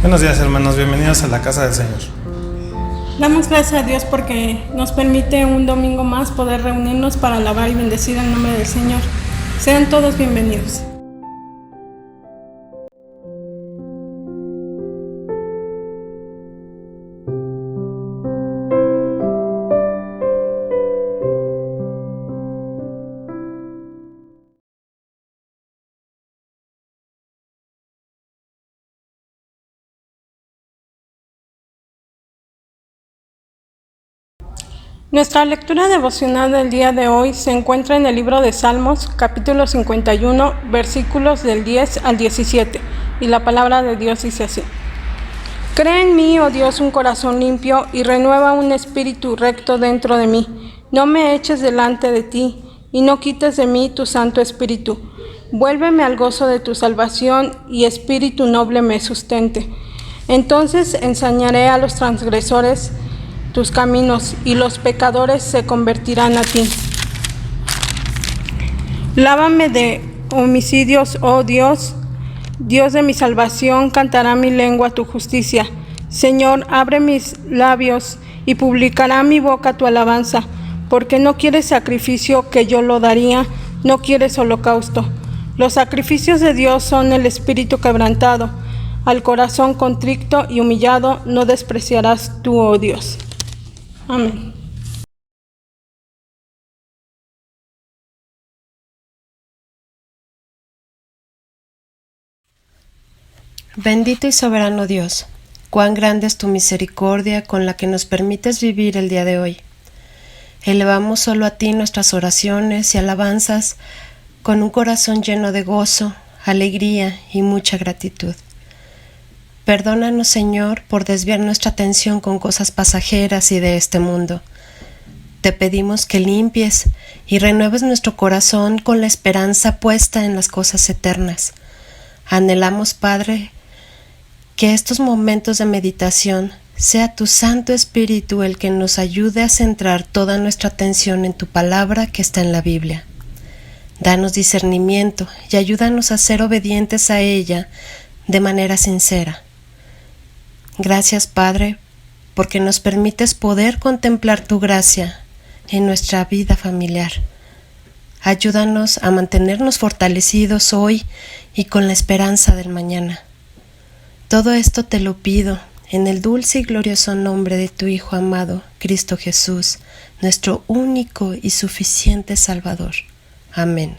Buenos días, hermanos, bienvenidos a la casa del Señor. Damos gracias a Dios porque nos permite un domingo más poder reunirnos para alabar y bendecir el nombre del Señor. Sean todos bienvenidos. Nuestra lectura devocional del día de hoy se encuentra en el libro de Salmos, capítulo 51, versículos del 10 al 17, y la palabra de Dios dice así: Crea en mí, oh Dios, un corazón limpio y renueva un espíritu recto dentro de mí. No me eches delante de ti y no quites de mí tu Santo Espíritu. Vuélveme al gozo de tu salvación y espíritu noble me sustente. Entonces enseñaré a los transgresores tus caminos y los pecadores se convertirán a ti. Lávame de homicidios, oh Dios, Dios de mi salvación, cantará mi lengua tu justicia. Señor, abre mis labios y publicará mi boca tu alabanza, porque no quieres sacrificio que yo lo daría, no quieres holocausto. Los sacrificios de Dios son el espíritu quebrantado, al corazón contrito y humillado no despreciarás tú, oh Dios. Amén. Bendito y soberano Dios, cuán grande es tu misericordia con la que nos permites vivir el día de hoy. Elevamos solo a ti nuestras oraciones y alabanzas con un corazón lleno de gozo, alegría y mucha gratitud. Perdónanos, Señor, por desviar nuestra atención con cosas pasajeras y de este mundo. Te pedimos que limpies y renueves nuestro corazón con la esperanza puesta en las cosas eternas. Anhelamos, Padre, que estos momentos de meditación sea tu Santo Espíritu el que nos ayude a centrar toda nuestra atención en tu palabra que está en la Biblia. Danos discernimiento y ayúdanos a ser obedientes a ella de manera sincera. Gracias, Padre, porque nos permites poder contemplar tu gracia en nuestra vida familiar. Ayúdanos a mantenernos fortalecidos hoy y con la esperanza del mañana. Todo esto te lo pido en el dulce y glorioso nombre de tu Hijo amado, Cristo Jesús, nuestro único y suficiente Salvador. Amén.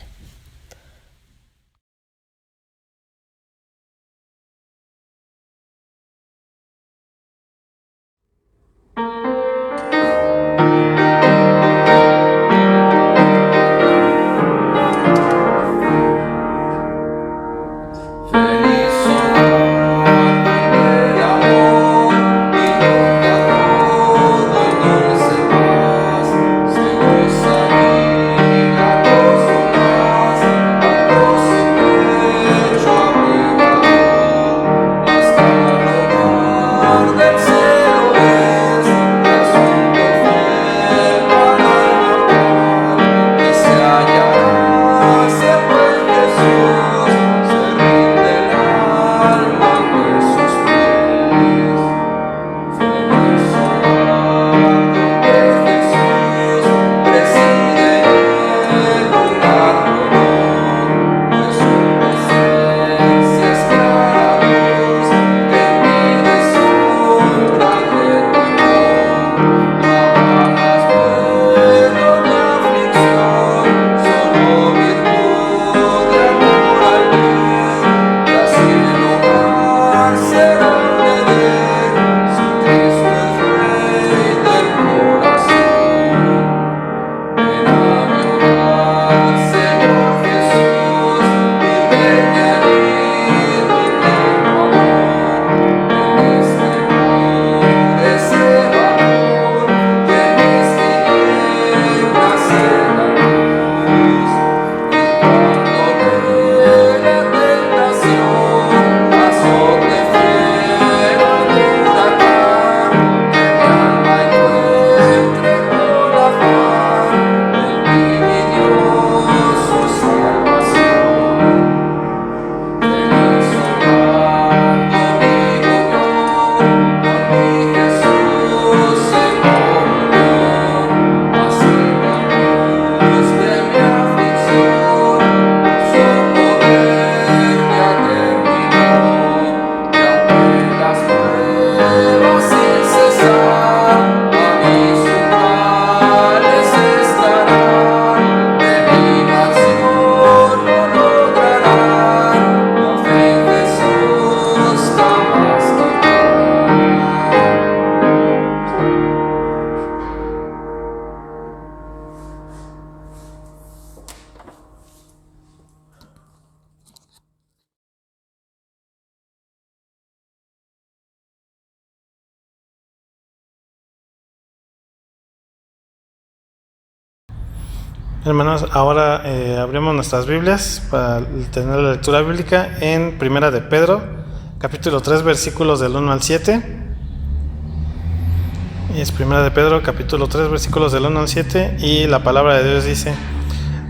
Hermanos, ahora abrimos nuestras Biblias para tener la lectura bíblica en Primera de Pedro, capítulo 3, versículos del 1 al 7. Y es Primera de Pedro, capítulo 3, versículos del 1 al 7, y la palabra de Dios dice: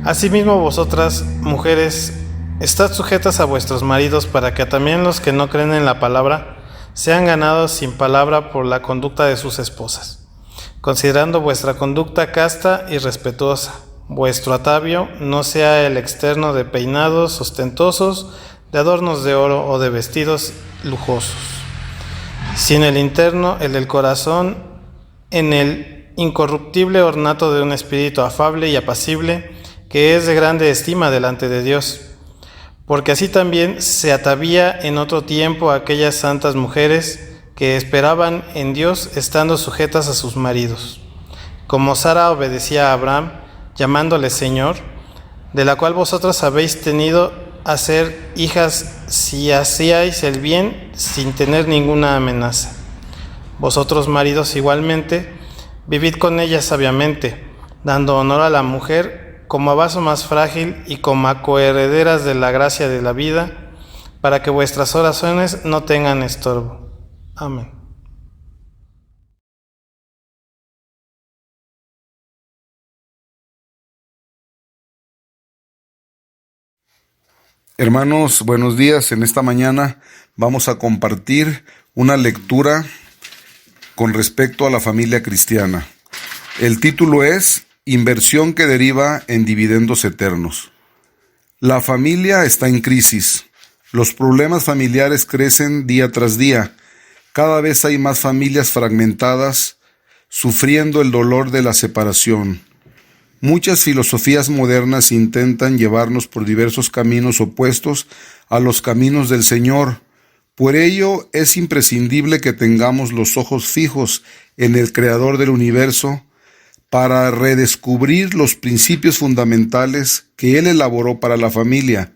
Asimismo vosotras, mujeres, estad sujetas a vuestros maridos, para que también los que no creen en la palabra sean ganados sin palabra por la conducta de sus esposas, considerando vuestra conducta casta y respetuosa. Vuestro atavio no sea el externo de peinados ostentosos, de adornos de oro o de vestidos lujosos, sino el interno, el del corazón, en el incorruptible ornato de un espíritu afable y apacible, que es de grande estima delante de Dios. Porque así también se atavía en otro tiempo a aquellas santas mujeres que esperaban en Dios, estando sujetas a sus maridos, como Sara obedecía a Abraham, llamándole Señor, de la cual vosotras habéis tenido a ser hijas si hacíais el bien sin tener ninguna amenaza. Vosotros, maridos, igualmente, vivid con ella sabiamente, dando honor a la mujer como a vaso más frágil y como a coherederas de la gracia de la vida, para que vuestras oraciones no tengan estorbo. Amén. Hermanos, buenos días. En esta mañana vamos a compartir una lectura con respecto a la familia cristiana. El título es Inversión que deriva en dividendos eternos. La familia está en crisis. Los problemas familiares crecen día tras día. Cada vez hay más familias fragmentadas, sufriendo el dolor de la separación. Muchas filosofías modernas intentan llevarnos por diversos caminos opuestos a los caminos del Señor. Por ello, es imprescindible que tengamos los ojos fijos en el Creador del universo para redescubrir los principios fundamentales que Él elaboró para la familia.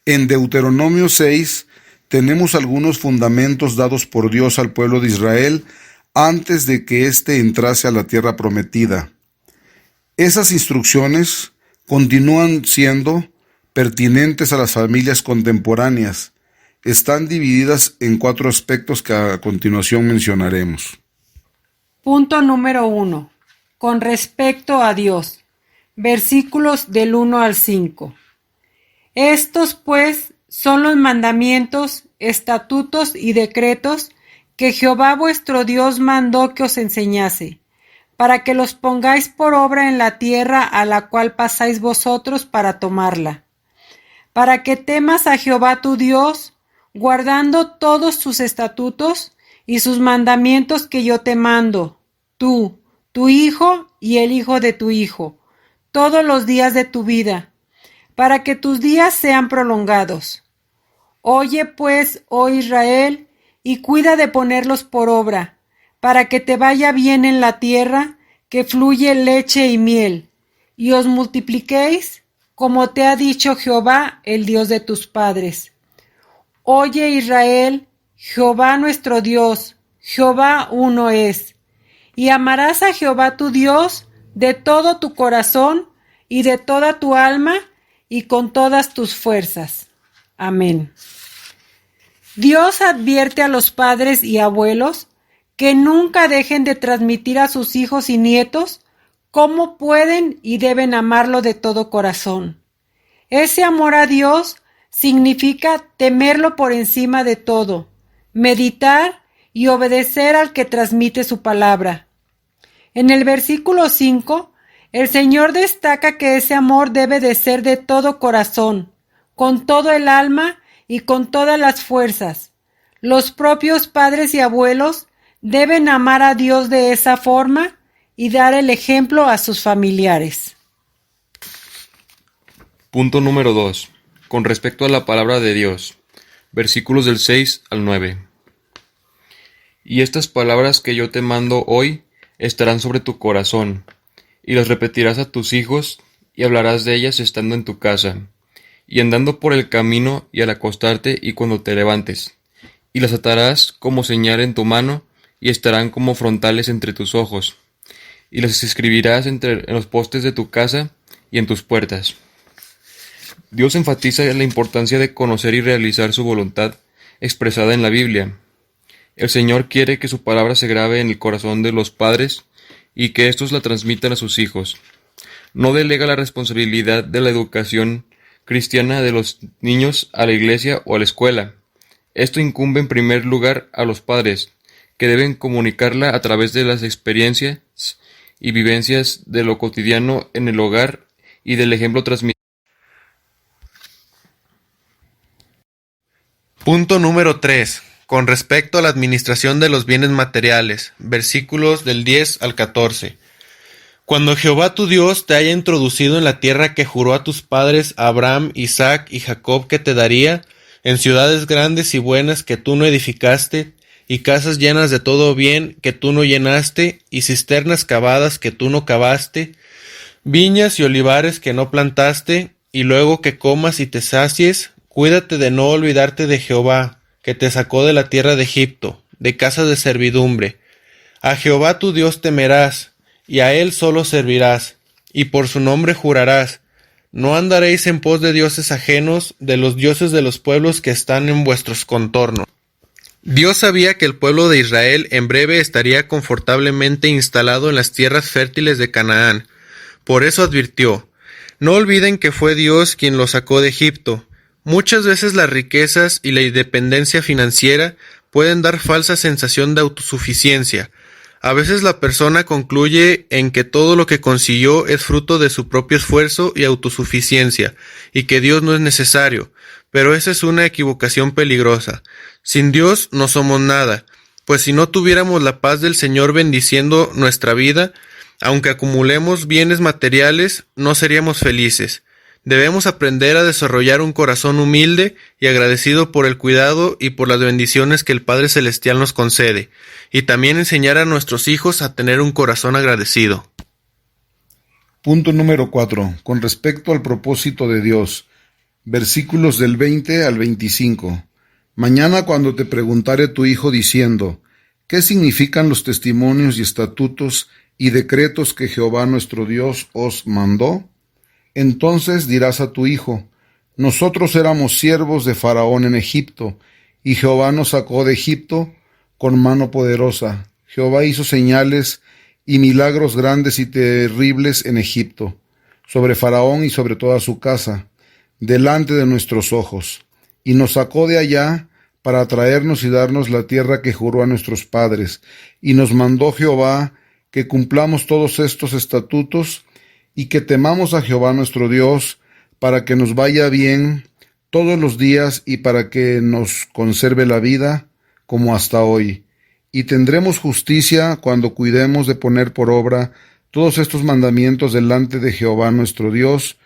En Deuteronomio 6 tenemos algunos fundamentos dados por Dios al pueblo de Israel antes de que éste entrase a la tierra prometida. Esas instrucciones continúan siendo pertinentes a las familias contemporáneas. Están divididas en 4 aspectos que a continuación mencionaremos. Punto número 1. Con respecto a Dios. Versículos del 1 al 5. Estos, pues, son los mandamientos, estatutos y decretos que Jehová vuestro Dios mandó que os enseñase, para que los pongáis por obra en la tierra a la cual pasáis vosotros para tomarla, para que temas a Jehová tu Dios, guardando todos sus estatutos y sus mandamientos que yo te mando, tú, tu hijo y el hijo de tu hijo, todos los días de tu vida, para que tus días sean prolongados. Oye pues, oh Israel, y cuida de ponerlos por obra, para que te vaya bien en la tierra, que fluye leche y miel, y os multipliquéis, como te ha dicho Jehová, el Dios de tus padres. Oye Israel, Jehová nuestro Dios, Jehová uno es, y amarás a Jehová tu Dios de todo tu corazón y de toda tu alma y con todas tus fuerzas. Amén. Dios advierte a los padres y abuelos que nunca dejen de transmitir a sus hijos y nietos cómo pueden y deben amarlo de todo corazón. Ese amor a Dios significa temerlo por encima de todo, meditar y obedecer al que transmite su palabra. En el versículo 5, el Señor destaca que ese amor debe de ser de todo corazón, con todo el alma y con todas las fuerzas. Los propios padres y abuelos deben amar a Dios de esa forma y dar el ejemplo a sus familiares. Punto número 2. Con respecto a la palabra de Dios. Versículos del 6 al 9. Y estas palabras que yo te mando hoy estarán sobre tu corazón, y las repetirás a tus hijos, y hablarás de ellas estando en tu casa, y andando por el camino, y al acostarte, y cuando te levantes. Y las atarás como señal en tu mano, y estarán como frontales entre tus ojos. Y las escribirás en los postes de tu casa, y en tus puertas. Dios enfatiza la importancia de conocer y realizar su voluntad expresada en la Biblia. El Señor quiere que su palabra se grabe en el corazón de los padres y que éstos la transmitan a sus hijos. No delega la responsabilidad de la educación cristiana de los niños a la iglesia o a la escuela. Esto incumbe en primer lugar a los padres, que deben comunicarla a través de las experiencias y vivencias de lo cotidiano en el hogar y del ejemplo transmitido. Punto número 3. Con respecto a la administración de los bienes materiales, versículos del 10 al 14. Cuando Jehová tu Dios te haya introducido en la tierra que juró a tus padres Abraham, Isaac y Jacob que te daría, en ciudades grandes y buenas que tú no edificaste, y casas llenas de todo bien que tú no llenaste, y cisternas cavadas que tú no cavaste, viñas y olivares que no plantaste, y luego que comas y te sacies, cuídate de no olvidarte de Jehová, que te sacó de la tierra de Egipto, de casa de servidumbre. A Jehová tu Dios temerás, y a él solo servirás, y por su nombre jurarás. No andaréis en pos de dioses ajenos, de los dioses de los pueblos que están en vuestros contornos. Dios sabía que el pueblo de Israel en breve estaría confortablemente instalado en las tierras fértiles de Canaán. Por eso advirtió: no olviden que fue Dios quien los sacó de Egipto. Muchas veces las riquezas y la independencia financiera pueden dar falsa sensación de autosuficiencia. A veces la persona concluye en que todo lo que consiguió es fruto de su propio esfuerzo y autosuficiencia, y que Dios no es necesario, pero esa es una equivocación peligrosa. Sin Dios no somos nada, pues si no tuviéramos la paz del Señor bendiciendo nuestra vida, aunque acumulemos bienes materiales, no seríamos felices. Debemos aprender a desarrollar un corazón humilde y agradecido por el cuidado y por las bendiciones que el Padre Celestial nos concede, y también enseñar a nuestros hijos a tener un corazón agradecido. Punto número 4. Con respecto al propósito de Dios, versículos del 20 al 25. Mañana cuando te preguntare tu hijo diciendo, ¿qué significan los testimonios y estatutos y decretos que Jehová nuestro Dios os mandó? Entonces dirás a tu hijo, nosotros éramos siervos de Faraón en Egipto, y Jehová nos sacó de Egipto con mano poderosa. Jehová hizo señales y milagros grandes y terribles en Egipto, sobre Faraón y sobre toda su casa, delante de nuestros ojos, y nos sacó de allá para traernos y darnos la tierra que juró a nuestros padres, y nos mandó Jehová que cumplamos todos estos estatutos y que temamos a Jehová nuestro Dios, para que nos vaya bien todos los días y para que nos conserve la vida como hasta hoy. Y tendremos justicia cuando cuidemos de poner por obra todos estos mandamientos delante de Jehová nuestro Dios,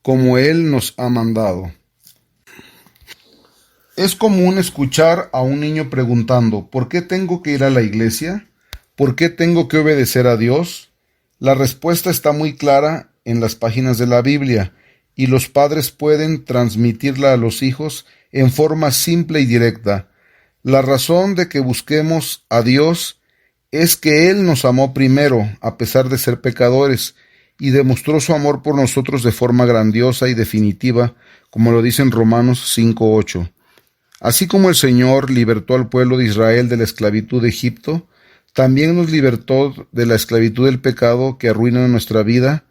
como Él nos ha mandado. Es común escuchar a un niño preguntando, ¿por qué tengo que ir a la iglesia? ¿Por qué tengo que obedecer a Dios? La respuesta está muy clara en las páginas de la Biblia, y los padres pueden transmitirla a los hijos en forma simple y directa. La razón de que busquemos a Dios es que Él nos amó primero, a pesar de ser pecadores, y demostró su amor por nosotros de forma grandiosa y definitiva, como lo dice en Romanos 5:8. Así como el Señor libertó al pueblo de Israel de la esclavitud de Egipto, también nos libertó de la esclavitud del pecado que arruina nuestra vida,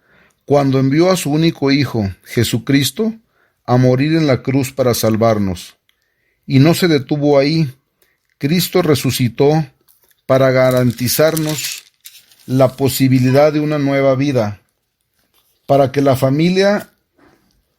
cuando envió a su único Hijo, Jesucristo, a morir en la cruz para salvarnos. Y no se detuvo ahí. Cristo resucitó para garantizarnos la posibilidad de una nueva vida, para que la familia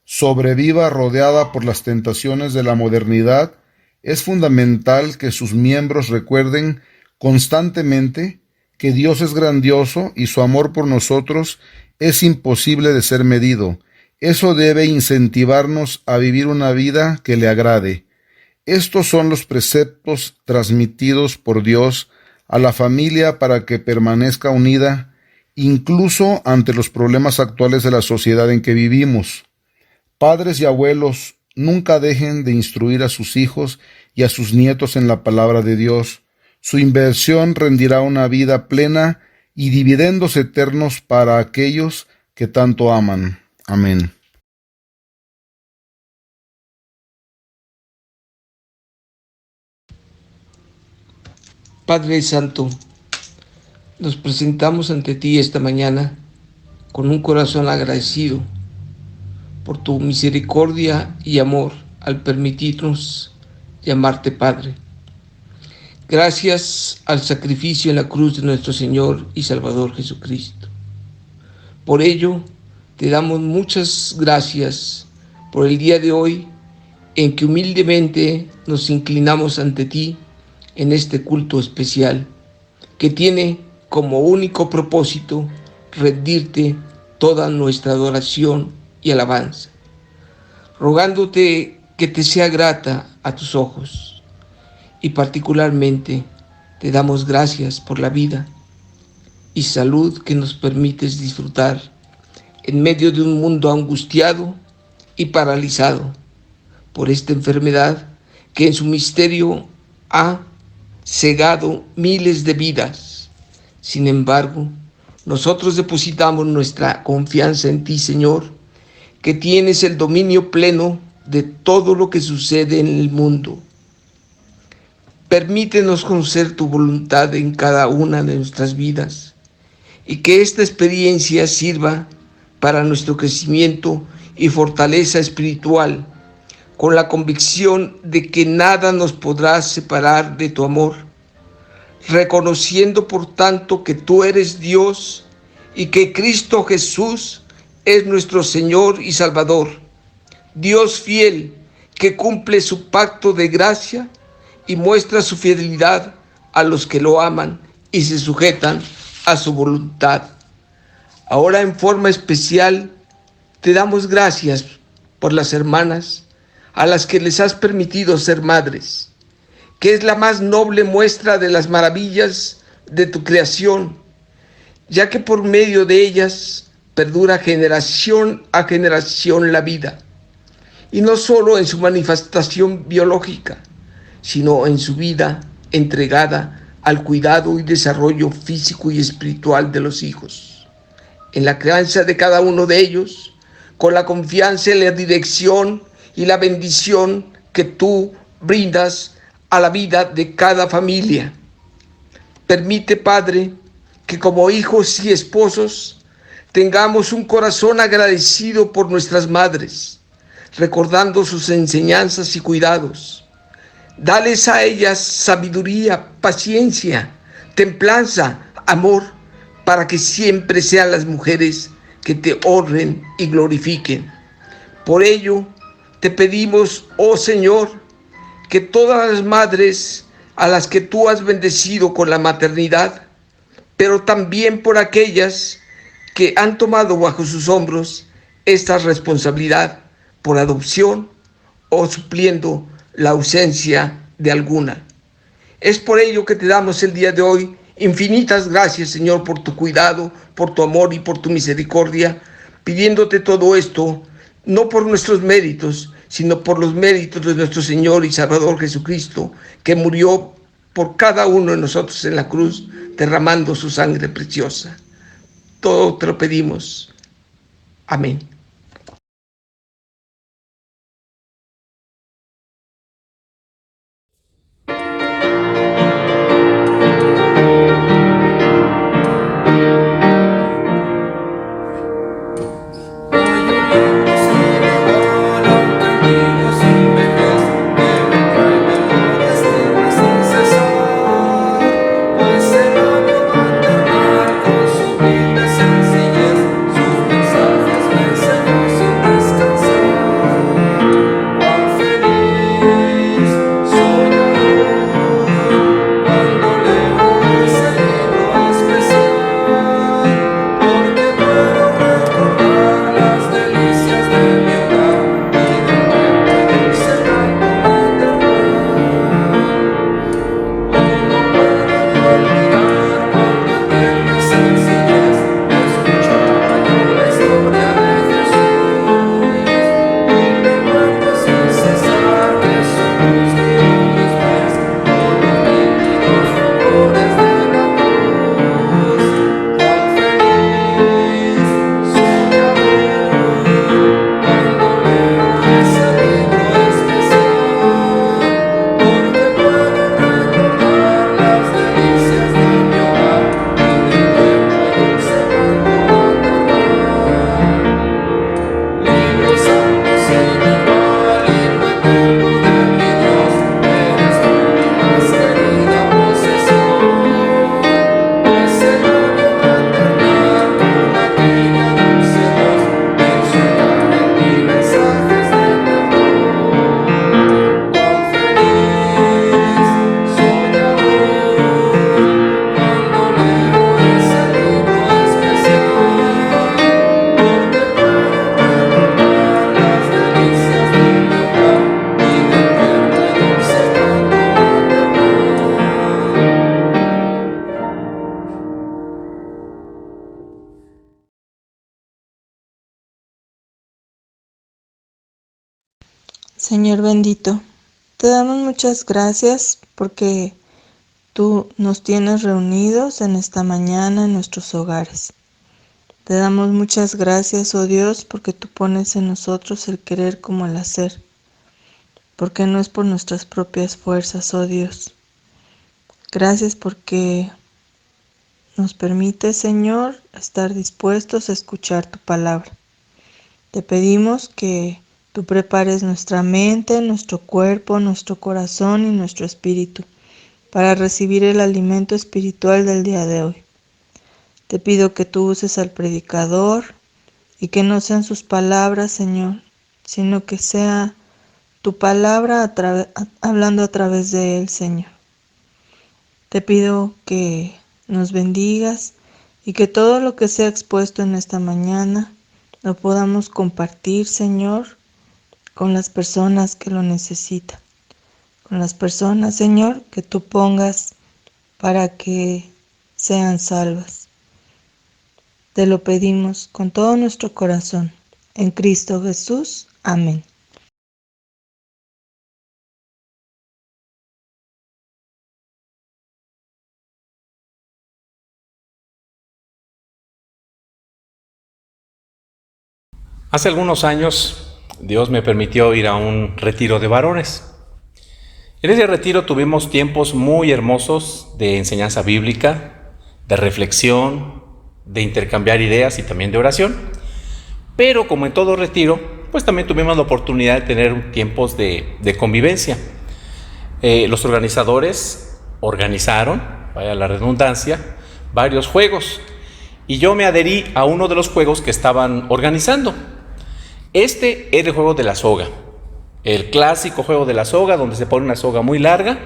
sobreviva rodeada por las tentaciones de la modernidad. Es fundamental que sus miembros recuerden constantemente que Dios es grandioso y su amor por nosotros es imposible de ser medido. Eso debe incentivarnos a vivir una vida que le agrade. Estos son los preceptos transmitidos por Dios a la familia para que permanezca unida, incluso ante los problemas actuales de la sociedad en que vivimos. Padres y abuelos, nunca dejen de instruir a sus hijos y a sus nietos en la palabra de Dios. Su inversión rendirá una vida plena y dividendos eternos para aquellos que tanto aman. Amén. Padre Santo, nos presentamos ante ti esta mañana con un corazón agradecido por tu misericordia y amor al permitirnos llamarte Padre. Gracias al sacrificio en la cruz de nuestro Señor y Salvador Jesucristo. Por ello, te damos muchas gracias por el día de hoy en que humildemente nos inclinamos ante ti en este culto especial que tiene como único propósito rendirte toda nuestra adoración y alabanza, rogándote que te sea grata a tus ojos, y particularmente te damos gracias por la vida y salud que nos permites disfrutar en medio de un mundo angustiado y paralizado por esta enfermedad que en su misterio ha cegado miles de vidas. Sin embargo, nosotros depositamos nuestra confianza en ti, Señor, que tienes el dominio pleno de todo lo que sucede en el mundo. Permítenos conocer tu voluntad en cada una de nuestras vidas y que esta experiencia sirva para nuestro crecimiento y fortaleza espiritual, con la convicción de que nada nos podrá separar de tu amor, reconociendo por tanto que tú eres Dios y que Cristo Jesús es nuestro Señor y Salvador, Dios fiel que cumple su pacto de gracia y muestra su fidelidad a los que lo aman y se sujetan a su voluntad. Ahora en forma especial te damos gracias por las hermanas a las que les has permitido ser madres, que es la más noble muestra de las maravillas de tu creación, ya que por medio de ellas perdura generación a generación la vida, y no solo en su manifestación biológica, sino en su vida entregada al cuidado y desarrollo físico y espiritual de los hijos, en la crianza de cada uno de ellos, con la confianza en la dirección y la bendición que tú brindas a la vida de cada familia. Permite, Padre, que como hijos y esposos tengamos un corazón agradecido por nuestras madres, recordando sus enseñanzas y cuidados. Dales a ellas sabiduría, paciencia, templanza, amor, para que siempre sean las mujeres que te honren y glorifiquen. Por ello, te pedimos, oh Señor, que todas las madres a las que tú has bendecido con la maternidad, pero también por aquellas que han tomado bajo sus hombros esta responsabilidad por adopción o supliendo la ausencia de alguna. Es por ello que te damos el día de hoy infinitas gracias, Señor, por tu cuidado, por tu amor y por tu misericordia, pidiéndote todo esto, no por nuestros méritos, sino por los méritos de nuestro Señor y Salvador Jesucristo, que murió por cada uno de nosotros en la cruz, derramando su sangre preciosa. Todo te lo pedimos. Amén. Con su vida sencillez, sus mensajes vencedores. Señor bendito, te damos muchas gracias porque tú nos tienes reunidos en esta mañana en nuestros hogares. Te damos muchas gracias, oh Dios, porque tú pones en nosotros el querer como el hacer, porque no es por nuestras propias fuerzas, oh Dios. Gracias porque nos permite, Señor, estar dispuestos a escuchar tu palabra. Te pedimos que tú prepares nuestra mente, nuestro cuerpo, nuestro corazón y nuestro espíritu para recibir el alimento espiritual del día de hoy. Te pido que tú uses al predicador y que no sean sus palabras, Señor, sino que sea tu palabra hablando a través de él, Señor. Te pido que nos bendigas y que todo lo que sea expuesto en esta mañana lo podamos compartir, Señor, con las personas que lo necesitan. Con las personas, Señor, que tú pongas para que sean salvas. Te lo pedimos con todo nuestro corazón. En Cristo Jesús. Amén. Hace algunos años, Dios me permitió ir a un retiro de varones. En ese retiro tuvimos tiempos muy hermosos de enseñanza bíblica, de reflexión, de intercambiar ideas y también de oración. Pero como en todo retiro, pues también tuvimos la oportunidad de tener tiempos de convivencia. Los organizadores organizaron, vaya la redundancia, varios juegos. Y yo me adherí a uno de los juegos que estaban organizando. Este era el juego de la soga. El clásico juego de la soga, donde se pone una soga muy larga,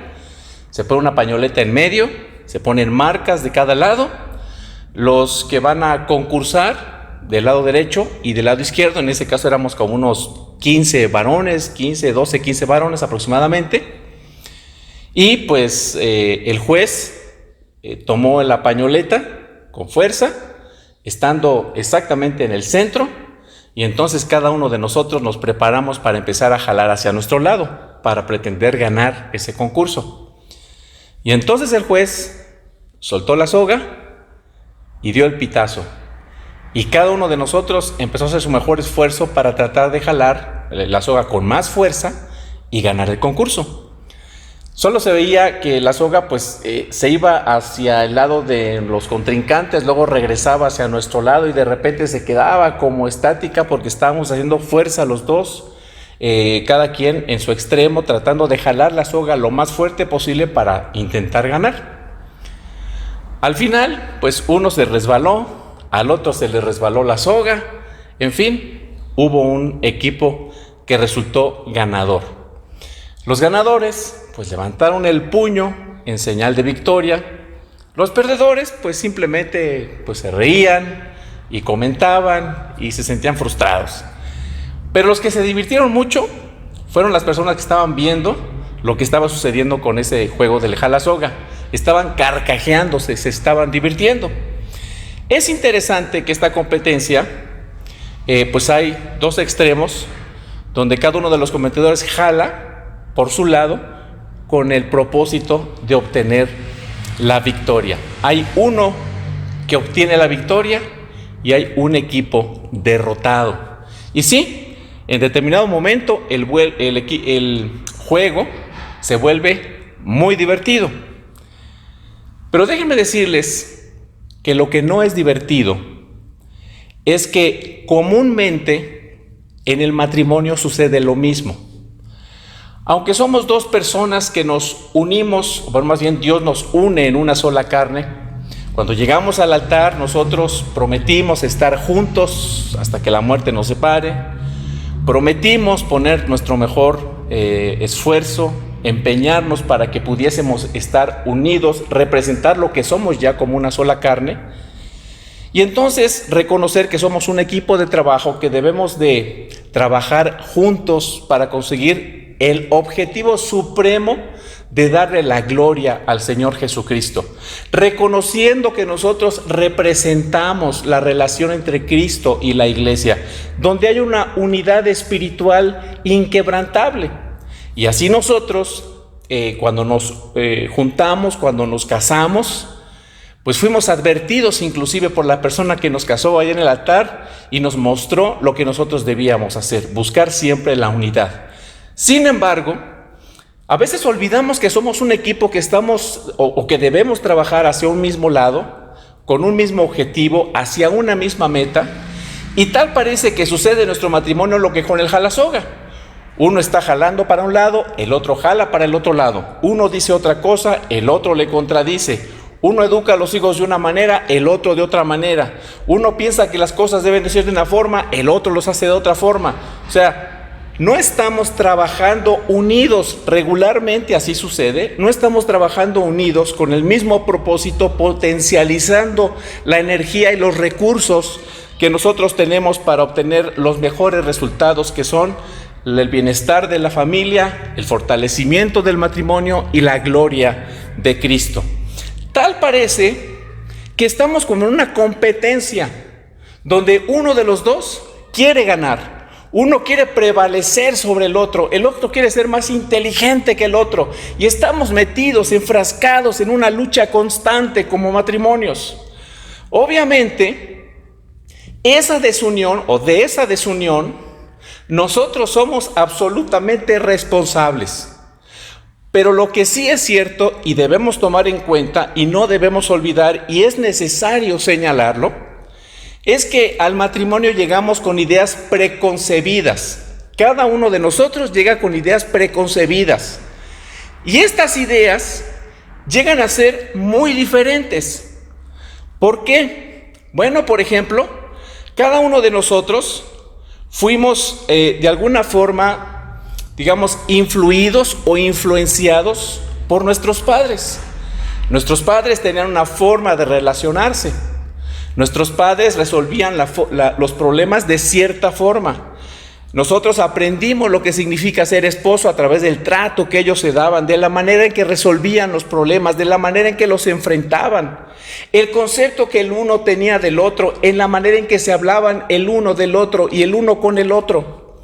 se pone una pañoleta en medio, se ponen marcas de cada lado. Los que van a concursar del lado derecho y del lado izquierdo, en ese caso éramos como unos 15 varones, 15 varones aproximadamente. Y pues el juez tomó la pañoleta con fuerza, estando exactamente en el centro, y entonces cada uno de nosotros nos preparamos para empezar a jalar hacia nuestro lado, para pretender ganar ese concurso. Y entonces el juez soltó la soga y dio el pitazo. Y cada uno de nosotros empezó a hacer su mejor esfuerzo para tratar de jalar la soga con más fuerza y ganar el concurso. Solo se veía que la soga pues se iba hacia el lado de los contrincantes, luego regresaba hacia nuestro lado y de repente se quedaba como estática porque estábamos haciendo fuerza los dos, cada quien en su extremo, tratando de jalar la soga lo más fuerte posible para intentar ganar. Al final, pues uno se resbaló, al otro se le resbaló la soga, en fin, hubo un equipo que resultó ganador. Los ganadores pues levantaron el puño en señal de victoria. Los perdedores pues simplemente pues se reían y comentaban y se sentían frustrados. Pero los que se divirtieron mucho fueron las personas que estaban viendo lo que estaba sucediendo con ese juego del jalasoga. Estaban carcajeándose, se estaban divirtiendo. Es interesante que esta competencia pues hay dos extremos donde cada uno de los competidores jala por su lado con el propósito de obtener la victoria. Hay uno que obtiene la victoria y hay un equipo derrotado. Y sí, en determinado momento el juego se vuelve muy divertido. Pero déjenme decirles que lo que no es divertido es que comúnmente en el matrimonio sucede lo mismo. Aunque somos dos personas que nos unimos, o más bien Dios nos une en una sola carne, cuando llegamos al altar nosotros prometimos estar juntos hasta que la muerte nos separe, prometimos poner nuestro mejor esfuerzo, empeñarnos para que pudiésemos estar unidos, representar lo que somos ya como una sola carne, y entonces reconocer que somos un equipo de trabajo, que debemos de trabajar juntos para conseguir el objetivo supremo de darle la gloria al Señor Jesucristo, reconociendo que nosotros representamos la relación entre Cristo y la iglesia, donde hay una unidad espiritual inquebrantable. Y así nosotros, cuando nos juntamos, cuando nos casamos, pues fuimos advertidos inclusive por la persona que nos casó ahí en el altar y nos mostró lo que nosotros debíamos hacer, buscar siempre la unidad. Sin embargo, a veces olvidamos que somos un equipo que estamos o que debemos trabajar hacia un mismo lado, con un mismo objetivo, hacia una misma meta, y tal parece que sucede en nuestro matrimonio lo que con el jalasoga. Uno está jalando para un lado, el otro jala para el otro lado. Uno dice otra cosa, el otro le contradice. Uno educa a los hijos de una manera, el otro de otra manera. Uno piensa que las cosas deben de ser de una forma, el otro los hace de otra forma. O sea, no estamos trabajando unidos regularmente, así sucede. No estamos trabajando unidos con el mismo propósito, potencializando la energía y los recursos que nosotros tenemos para obtener los mejores resultados, que son el bienestar de la familia, el fortalecimiento del matrimonio y la gloria de Cristo. Tal parece que estamos como en una competencia donde uno de los dos quiere ganar, uno quiere prevalecer sobre el otro quiere ser más inteligente que el otro, y estamos metidos, enfrascados en una lucha constante como matrimonios. Obviamente, de esa desunión, nosotros somos absolutamente responsables. Pero lo que sí es cierto y debemos tomar en cuenta y no debemos olvidar, y es necesario señalarlo, es que al matrimonio llegamos con ideas preconcebidas. Cada uno de nosotros llega con ideas preconcebidas. Y estas ideas llegan a ser muy diferentes. ¿Por qué? Bueno, por ejemplo, cada uno de nosotros fuimos de alguna forma, digamos, influidos o influenciados por nuestros padres. Nuestros padres tenían una forma de relacionarse. Nuestros padres resolvían los problemas de cierta forma. Nosotros aprendimos lo que significa ser esposo a través del trato que ellos se daban, de la manera en que resolvían los problemas, de la manera en que los enfrentaban, el concepto que el uno tenía del otro, en la manera en que se hablaban el uno del otro y el uno con el otro.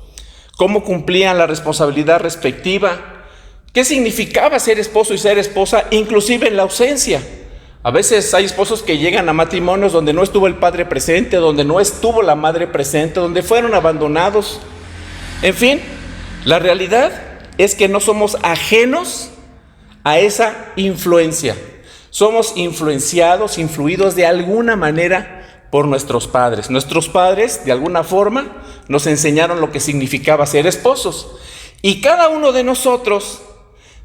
Cómo cumplían la responsabilidad respectiva, qué significaba ser esposo y ser esposa, inclusive en la ausencia. A veces hay esposos que llegan a matrimonios donde no estuvo el padre presente, donde no estuvo la madre presente, donde fueron abandonados. En fin, la realidad es que no somos ajenos a esa influencia. Somos influenciados, influidos de alguna manera por nuestros padres. Nuestros padres, de alguna forma, nos enseñaron lo que significaba ser esposos. Y cada uno de nosotros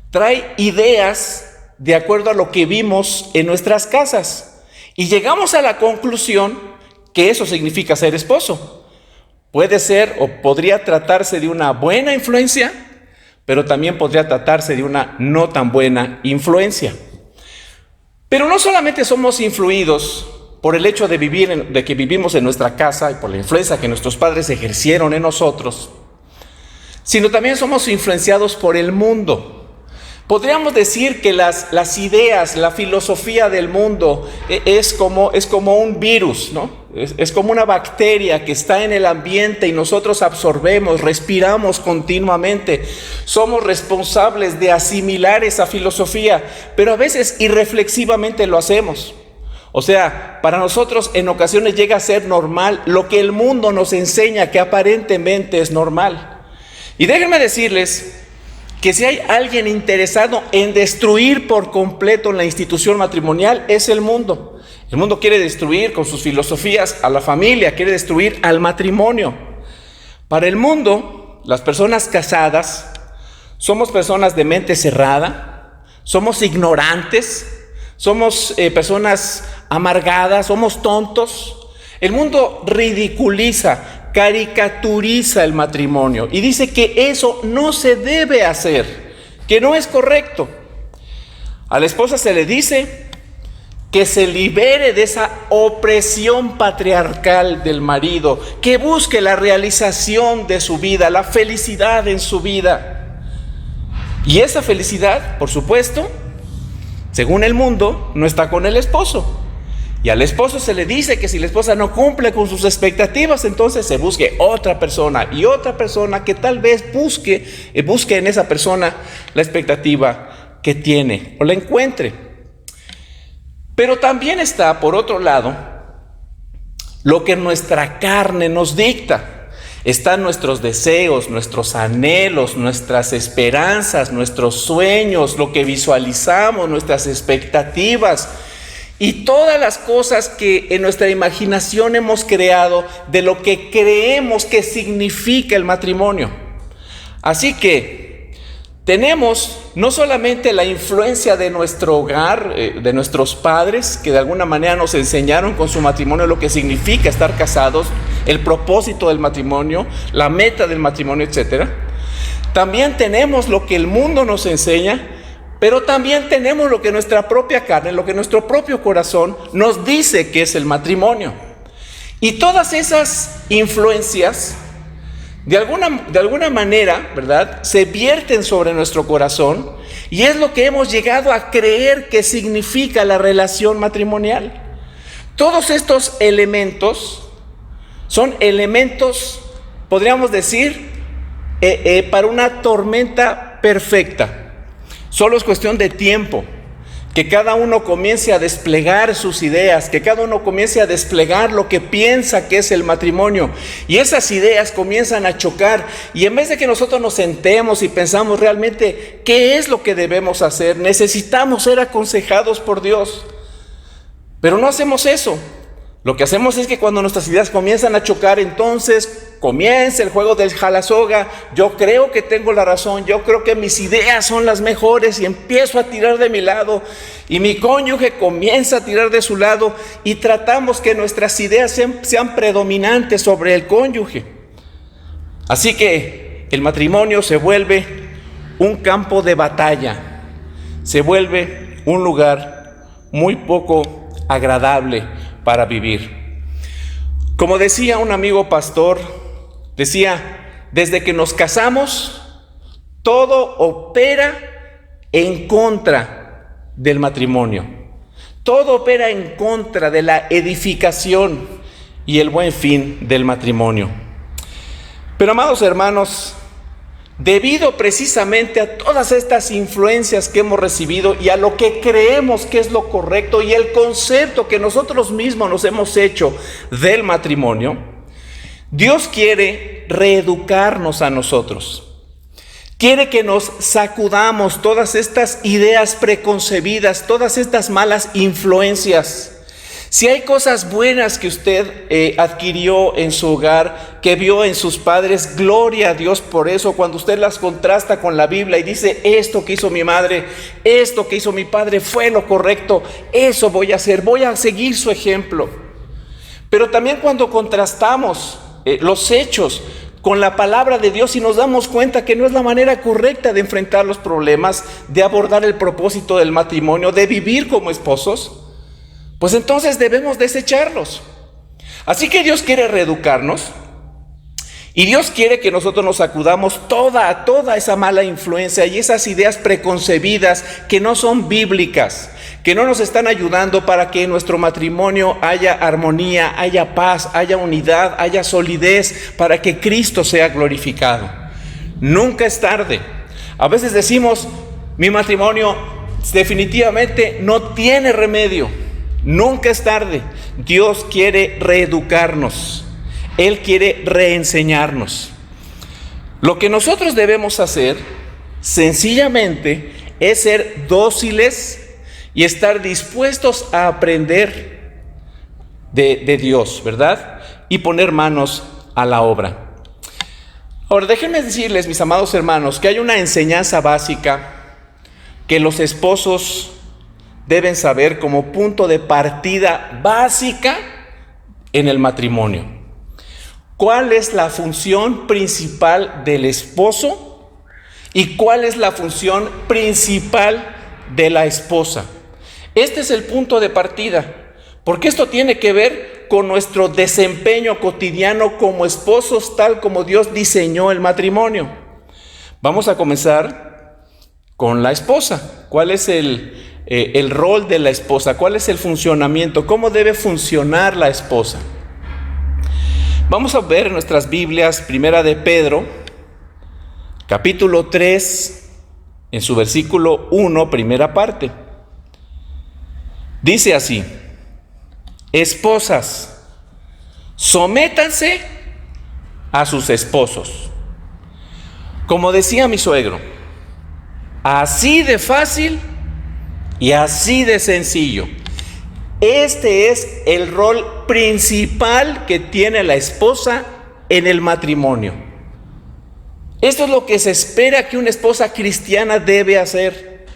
trae ideas de acuerdo a lo que vimos en nuestras casas. Y llegamos a la conclusión que eso significa ser esposo. Puede ser o podría tratarse de una buena influencia, pero también podría tratarse de una no tan buena influencia. Pero no solamente somos influidos por el hecho de que vivimos en nuestra casa y por la influencia que nuestros padres ejercieron en nosotros, sino también somos influenciados por el mundo. Podríamos decir que las ideas, la filosofía del mundo es como un virus, ¿no? Es como una bacteria que está en el ambiente y nosotros absorbemos, respiramos continuamente. Somos responsables de asimilar esa filosofía, pero a veces irreflexivamente lo hacemos. O sea, para nosotros en ocasiones llega a ser normal lo que el mundo nos enseña que aparentemente es normal. Y déjenme decirles que si hay alguien interesado en destruir por completo la institución matrimonial, es el mundo. El mundo quiere destruir con sus filosofías a la familia, quiere destruir al matrimonio. Para el mundo, las personas casadas somos personas de mente cerrada, somos ignorantes, somos personas amargadas, somos tontos. El mundo ridiculiza, caricaturiza el matrimonio y dice que eso no se debe hacer, que no es correcto. A la esposa se le dice que se libere de esa opresión patriarcal del marido, que busque la realización de su vida, la felicidad en su vida. Y esa felicidad, por supuesto, según el mundo, no está con el esposo. Y al esposo se le dice que si la esposa no cumple con sus expectativas, entonces se busque otra persona y otra persona que tal vez busque en esa persona la expectativa que tiene o la encuentre. Pero también está, por otro lado, lo que nuestra carne nos dicta. Están nuestros deseos, nuestros anhelos, nuestras esperanzas, nuestros sueños, lo que visualizamos, nuestras expectativas y todas las cosas que en nuestra imaginación hemos creado de lo que creemos que significa el matrimonio. Así que tenemos no solamente la influencia de nuestro hogar, de nuestros padres, que de alguna manera nos enseñaron con su matrimonio lo que significa estar casados, el propósito del matrimonio, la meta del matrimonio, etc. También tenemos lo que el mundo nos enseña, pero también tenemos lo que nuestra propia carne, lo que nuestro propio corazón nos dice que es el matrimonio. Y todas esas influencias, de alguna manera, ¿verdad?, se vierten sobre nuestro corazón y es lo que hemos llegado a creer que significa la relación matrimonial. Todos estos elementos son elementos, podríamos decir, para una tormenta perfecta. Solo es cuestión de tiempo, que cada uno comience a desplegar sus ideas, que cada uno comience a desplegar lo que piensa que es el matrimonio. Y esas ideas comienzan a chocar. Y en vez de que nosotros nos sentemos y pensamos realmente qué es lo que debemos hacer, necesitamos ser aconsejados por Dios. Pero no hacemos eso. Lo que hacemos es que cuando nuestras ideas comienzan a chocar, entonces comienza el juego del jalasoga. Yo creo que tengo la razón, yo creo que mis ideas son las mejores y empiezo a tirar de mi lado y mi cónyuge comienza a tirar de su lado y tratamos que nuestras ideas sean predominantes sobre el cónyuge. Así que el matrimonio se vuelve un campo de batalla, se vuelve un lugar muy poco agradable para vivir. Como decía un amigo pastor, decía, desde que nos casamos, todo opera en contra del matrimonio. Todo opera en contra de la edificación y el buen fin del matrimonio. Pero amados hermanos, debido precisamente a todas estas influencias que hemos recibido y a lo que creemos que es lo correcto y el concepto que nosotros mismos nos hemos hecho del matrimonio, Dios quiere reeducarnos a nosotros. Quiere que nos sacudamos todas estas ideas preconcebidas, todas estas malas influencias. Si hay cosas buenas que usted adquirió en su hogar, que vio en sus padres, gloria a Dios por eso. Cuando usted las contrasta con la Biblia y dice, esto que hizo mi madre, esto que hizo mi padre fue lo correcto, eso voy a hacer, voy a seguir su ejemplo. Pero también cuando contrastamos los hechos con la palabra de Dios y nos damos cuenta que no es la manera correcta de enfrentar los problemas, de abordar el propósito del matrimonio, de vivir como esposos, pues entonces debemos desecharlos. Así que Dios quiere reeducarnos y Dios quiere que nosotros nos sacudamos toda esa mala influencia y esas ideas preconcebidas que no son bíblicas, que no nos están ayudando para que en nuestro matrimonio haya armonía, haya paz, haya unidad, haya solidez, para que Cristo sea glorificado. Nunca es tarde. A veces decimos, mi matrimonio definitivamente no tiene remedio. Nunca es tarde. Dios quiere reeducarnos. Él quiere reenseñarnos. Lo que nosotros debemos hacer, sencillamente, es ser dóciles y estar dispuestos a aprender de Dios, ¿verdad? Y poner manos a la obra. Ahora, déjenme decirles, mis amados hermanos, que hay una enseñanza básica que los esposos deben saber como punto de partida básica en el matrimonio. ¿Cuál es la función principal del esposo y cuál es la función principal de la esposa? Este es el punto de partida, porque esto tiene que ver con nuestro desempeño cotidiano como esposos, tal como Dios diseñó el matrimonio. Vamos a comenzar con la esposa. ¿Cuál es el rol de la esposa? ¿Cuál es el funcionamiento? ¿Cómo debe funcionar la esposa? Vamos a ver en nuestras Biblias, Primera de Pedro, capítulo 3, en su versículo 1, primera parte. Dice así: esposas, sométanse a sus esposos. Como decía mi suegro, así de fácil y así de sencillo. Este es el rol principal que tiene la esposa en el matrimonio. Esto es lo que se espera que una esposa cristiana debe hacer.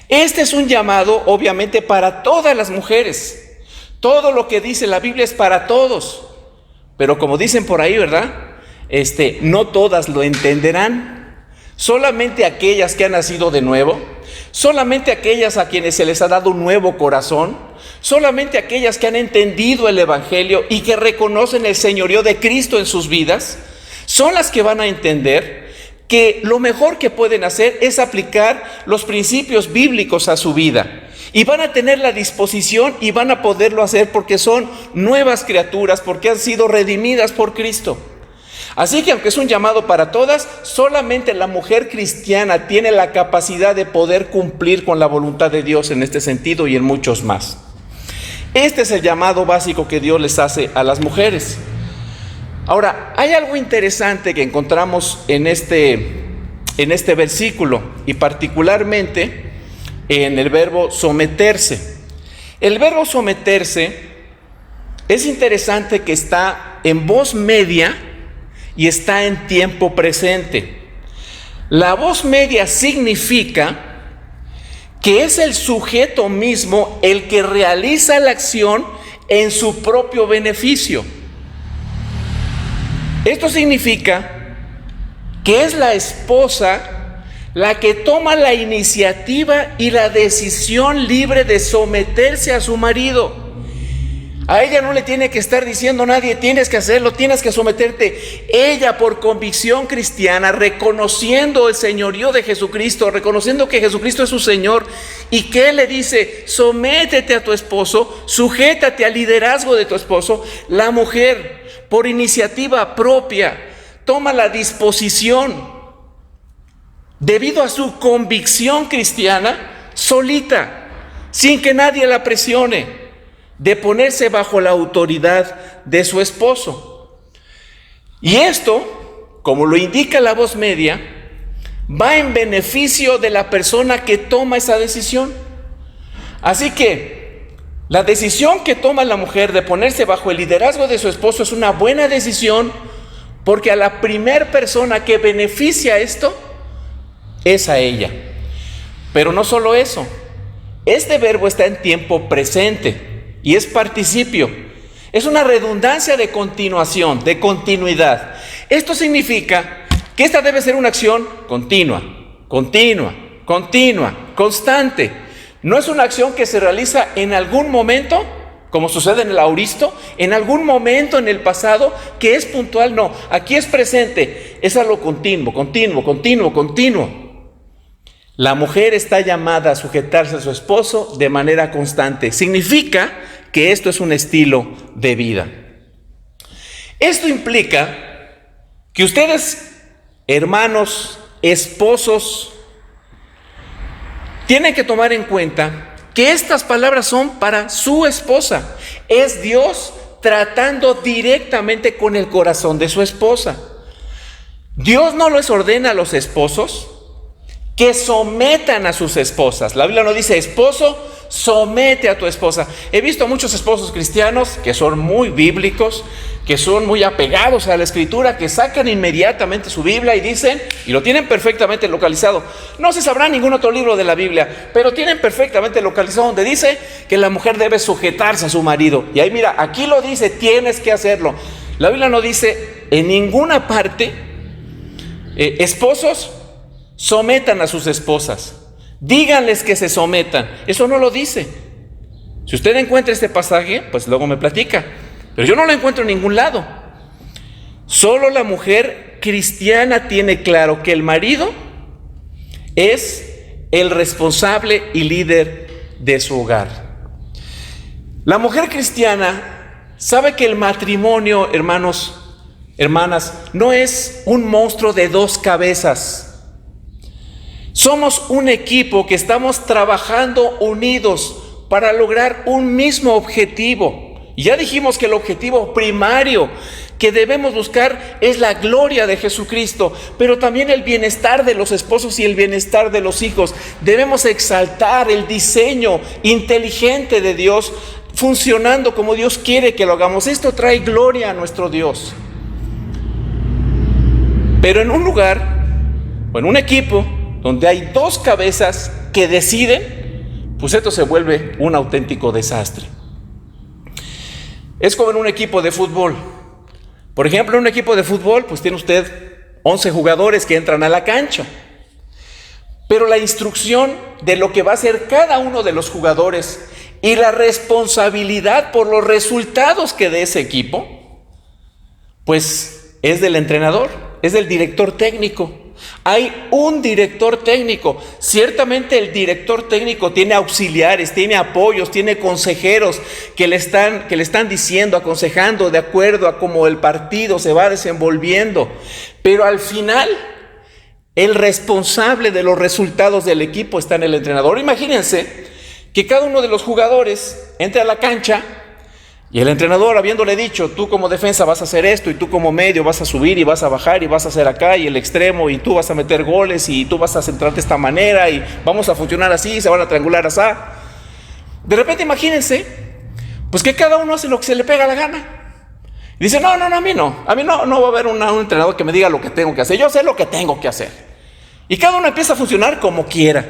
Este es un llamado, obviamente, para todas las mujeres. Todo lo que dice la Biblia es para todos. Pero como dicen por ahí, ¿verdad? No todas lo entenderán. Solamente aquellas que han nacido de nuevo, solamente aquellas a quienes se les ha dado un nuevo corazón, solamente aquellas que han entendido el Evangelio y que reconocen el señorío de Cristo en sus vidas, son las que van a entender que lo mejor que pueden hacer es aplicar los principios bíblicos a su vida. Y van a tener la disposición y van a poderlo hacer porque son nuevas criaturas, porque han sido redimidas por Cristo. Así que aunque es un llamado para todas, solamente la mujer cristiana tiene la capacidad de poder cumplir con la voluntad de Dios en este sentido y en muchos más. Este es el llamado básico que Dios les hace a las mujeres. Ahora, hay algo interesante que encontramos en este versículo y particularmente en el verbo someterse. El verbo someterse es interesante que está en voz media y está en tiempo presente. La voz media significa que es el sujeto mismo el que realiza la acción en su propio beneficio. Esto significa que es la esposa la que toma la iniciativa y la decisión libre de someterse a su marido. A ella no le tiene que estar diciendo nadie, tienes que hacerlo, tienes que someterte. Ella, por convicción cristiana, reconociendo el señorío de Jesucristo, reconociendo que Jesucristo es su Señor, y que Él le dice, sométete a tu esposo, sujétate al liderazgo de tu esposo. La mujer, por iniciativa propia, toma la disposición, debido a su convicción cristiana, solita, sin que nadie la presione, de ponerse bajo la autoridad de su esposo. Y esto, como lo indica la voz media, va en beneficio de la persona que toma esa decisión. Así que la decisión que toma la mujer de ponerse bajo el liderazgo de su esposo es una buena decisión, porque a la primer persona que beneficia esto es a ella. Pero no solo eso, este verbo está en tiempo presente y es participio. Es una redundancia de continuación, de continuidad. Esto significa que esta debe ser una acción continua, constante. No es una acción que se realiza en algún momento, como sucede en el auristo, en algún momento en el pasado que es puntual. No, aquí es presente, es algo continuo. La mujer está llamada a sujetarse a su esposo de manera constante. Significa que esto es un estilo de vida. Esto implica que ustedes, hermanos, esposos, tienen que tomar en cuenta que estas palabras son para su esposa. Es Dios tratando directamente con el corazón de su esposa. Dios no les ordena a los esposos que sometan a sus esposas. La Biblia no dice, esposo, somete a tu esposa. He visto a muchos esposos cristianos que son muy bíblicos, que son muy apegados a la Escritura, que sacan inmediatamente su Biblia y dicen, y lo tienen perfectamente localizado. No se sabrá ningún otro libro de la Biblia, pero tienen perfectamente localizado donde dice que la mujer debe sujetarse a su marido. Y ahí mira, aquí lo dice, tienes que hacerlo. La Biblia no dice en ninguna parte, esposos, sometan a sus esposas, díganles que se sometan. Eso no lo dice. Si usted encuentra este pasaje, pues luego me platica, pero yo no lo encuentro en ningún lado. Solo la mujer cristiana tiene claro que el marido es el responsable y líder de su hogar. La mujer cristiana sabe que el matrimonio, hermanos, hermanas, no es un monstruo de dos cabezas. Somos un equipo que estamos trabajando unidos para lograr un mismo objetivo. Y ya dijimos que el objetivo primario que debemos buscar es la gloria de Jesucristo, pero también el bienestar de los esposos y el bienestar de los hijos. Debemos exaltar el diseño inteligente de Dios, funcionando como Dios quiere que lo hagamos. Esto trae gloria a nuestro Dios. Pero en un lugar o en un equipo donde hay dos cabezas que deciden, pues esto se vuelve un auténtico desastre. Es como en un equipo de fútbol. Por ejemplo, en un equipo de fútbol, pues tiene usted 11 jugadores que entran a la cancha. Pero la instrucción de lo que va a hacer cada uno de los jugadores y la responsabilidad por los resultados que dé ese equipo, pues es del entrenador, es del director técnico. Hay un director técnico. Ciertamente el director técnico tiene auxiliares, tiene apoyos, tiene consejeros que le están diciendo, aconsejando de acuerdo a cómo el partido se va desenvolviendo. Pero al final, el responsable de los resultados del equipo está en el entrenador. Imagínense que cada uno de los jugadores entre a la cancha y el entrenador, habiéndole dicho, tú como defensa vas a hacer esto, y tú como medio vas a subir y vas a bajar y vas a hacer acá, y el extremo, y tú vas a meter goles, y tú vas a centrarte de esta manera, y vamos a funcionar así, se van a triangular así. De repente imagínense, pues que cada uno hace lo que se le pega la gana. Y dice, no, a mí no va a haber un entrenador que me diga lo que tengo que hacer, yo sé lo que tengo que hacer. Y cada uno empieza a funcionar como quiera.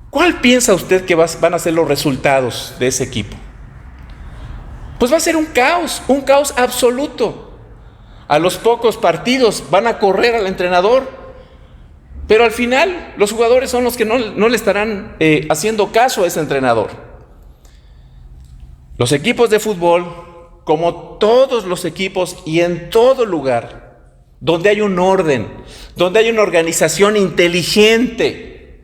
¿Cuál piensa usted que van a ser los resultados de ese equipo? Pues va a ser un caos absoluto. A los pocos partidos van a correr al entrenador, pero al final los jugadores son los que no le estarán haciendo caso a ese entrenador. Los equipos de fútbol, como todos los equipos y en todo lugar, donde hay un orden, donde hay una organización inteligente,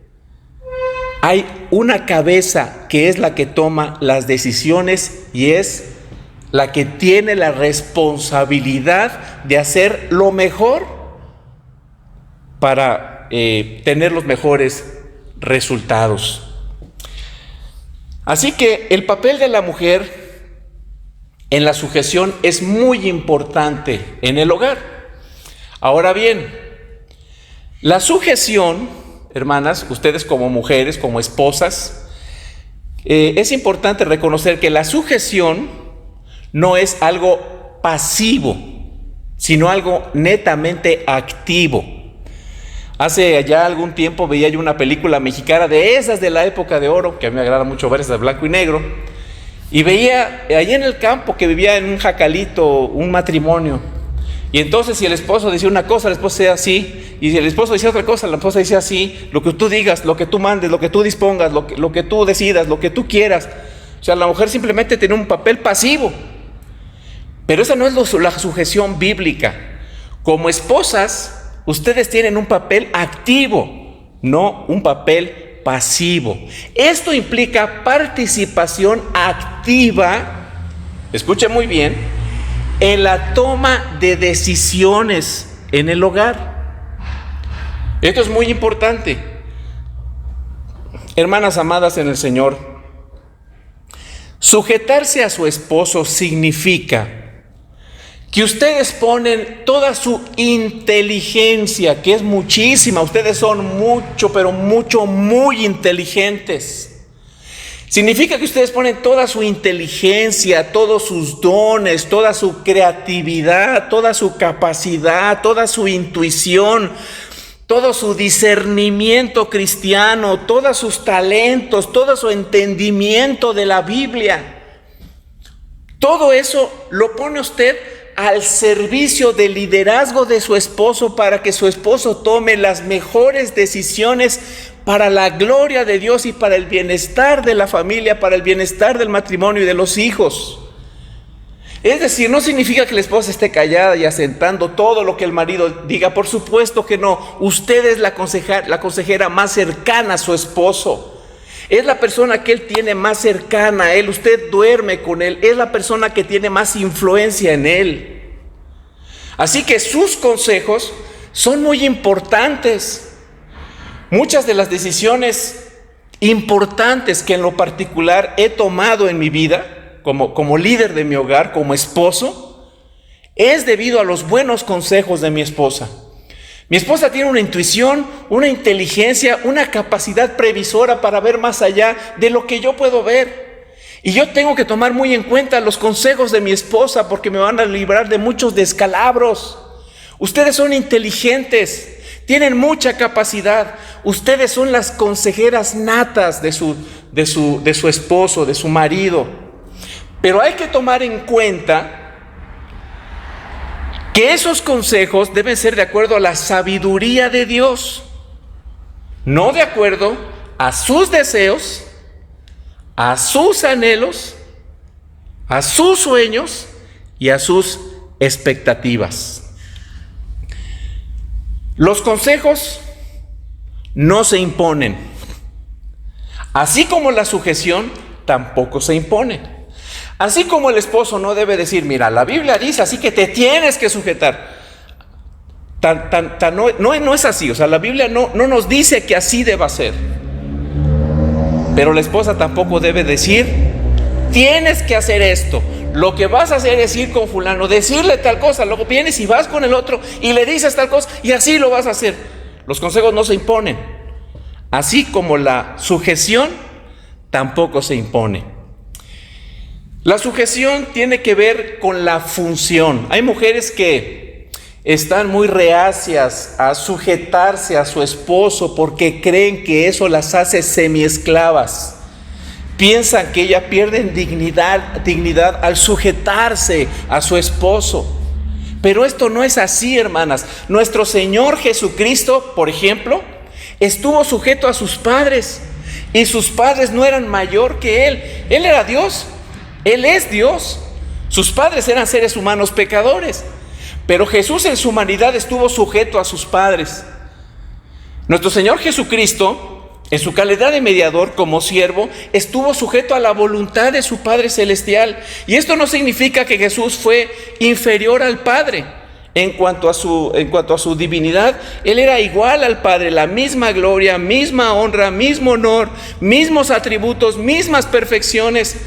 hay una cabeza que es la que toma las decisiones y es la que tiene la responsabilidad de hacer lo mejor para tener los mejores resultados. Así que el papel de la mujer en la sujeción es muy importante en el hogar. Ahora bien, la sujeción, hermanas, ustedes como mujeres, como esposas, es importante reconocer que la sujeción no es algo pasivo, sino algo netamente activo. Hace ya algún tiempo veía yo una película mexicana de esas de la época de oro, que a mí me agrada mucho ver, esas de blanco y negro, y veía ahí en el campo que vivía en un jacalito un matrimonio. Y entonces si el esposo decía una cosa, la esposa decía así, y si el esposo decía otra cosa, la esposa decía así, lo que tú digas, lo que tú mandes, lo que tú dispongas, lo que tú decidas, lo que tú quieras. O sea, la mujer simplemente tiene un papel pasivo. Pero esa no es la sujeción bíblica. Como esposas, ustedes tienen un papel activo, no un papel pasivo. Esto implica participación activa, escuchen muy bien, en la toma de decisiones en el hogar. Esto es muy importante. Hermanas amadas en el Señor, sujetarse a su esposo significa que ustedes ponen toda su inteligencia, que es muchísima, ustedes son mucho, pero mucho, muy inteligentes. Significa que ustedes ponen toda su inteligencia, todos sus dones, toda su creatividad, toda su capacidad, toda su intuición, todo su discernimiento cristiano, todos sus talentos, todo su entendimiento de la Biblia. Todo eso lo pone usted al servicio del liderazgo de su esposo para que su esposo tome las mejores decisiones para la gloria de Dios y para el bienestar de la familia, para el bienestar del matrimonio y de los hijos. Es decir, no significa que la esposa esté callada y asentando todo lo que el marido diga. Por supuesto que no. Usted es la consejera más cercana a su esposo. Es la persona que él tiene más cercana a él. Usted duerme con él. Es la persona que tiene más influencia en él. Así que sus consejos son muy importantes. Muchas de las decisiones importantes que en lo particular he tomado en mi vida, como líder de mi hogar, como esposo, es debido a los buenos consejos de mi esposa. Mi esposa tiene una intuición, una inteligencia, una capacidad previsora para ver más allá de lo que yo puedo ver. Y yo tengo que tomar muy en cuenta los consejos de mi esposa porque me van a librar de muchos descalabros. Ustedes son inteligentes, tienen mucha capacidad. Ustedes son las consejeras natas de su esposo, de su marido. Pero hay que tomar en cuenta que esos consejos deben ser de acuerdo a la sabiduría de Dios, no de acuerdo a sus deseos, a sus anhelos, a sus sueños y a sus expectativas. Los consejos no se imponen, así como la sujeción tampoco se impone. Así como el esposo no debe decir, mira, la Biblia dice, así que te tienes que sujetar. No es así, o sea, la Biblia no nos dice que así deba ser. Pero la esposa tampoco debe decir, tienes que hacer esto. Lo que vas a hacer es ir con fulano, decirle tal cosa, luego vienes y vas con el otro y le dices tal cosa y así lo vas a hacer. Los consejos no se imponen. Así como la sujeción tampoco se impone. La sujeción tiene que ver con la función. Hay mujeres que están muy reacias a sujetarse a su esposo porque creen que eso las hace semiesclavas. Piensan que ellas pierden dignidad al sujetarse a su esposo. Pero esto no es así, hermanas. Nuestro Señor Jesucristo, por ejemplo, estuvo sujeto a sus padres y sus padres no eran mayor que Él. Él era Dios. Él es Dios. Sus padres eran seres humanos pecadores, pero Jesús en su humanidad estuvo sujeto a sus padres. Nuestro Señor Jesucristo, en su calidad de mediador como siervo, estuvo sujeto a la voluntad de su Padre Celestial. Y esto no significa que Jesús fue inferior al Padre. En cuanto a su divinidad, Él era igual al Padre, la misma gloria, misma honra, mismo honor, mismos atributos, mismas perfecciones.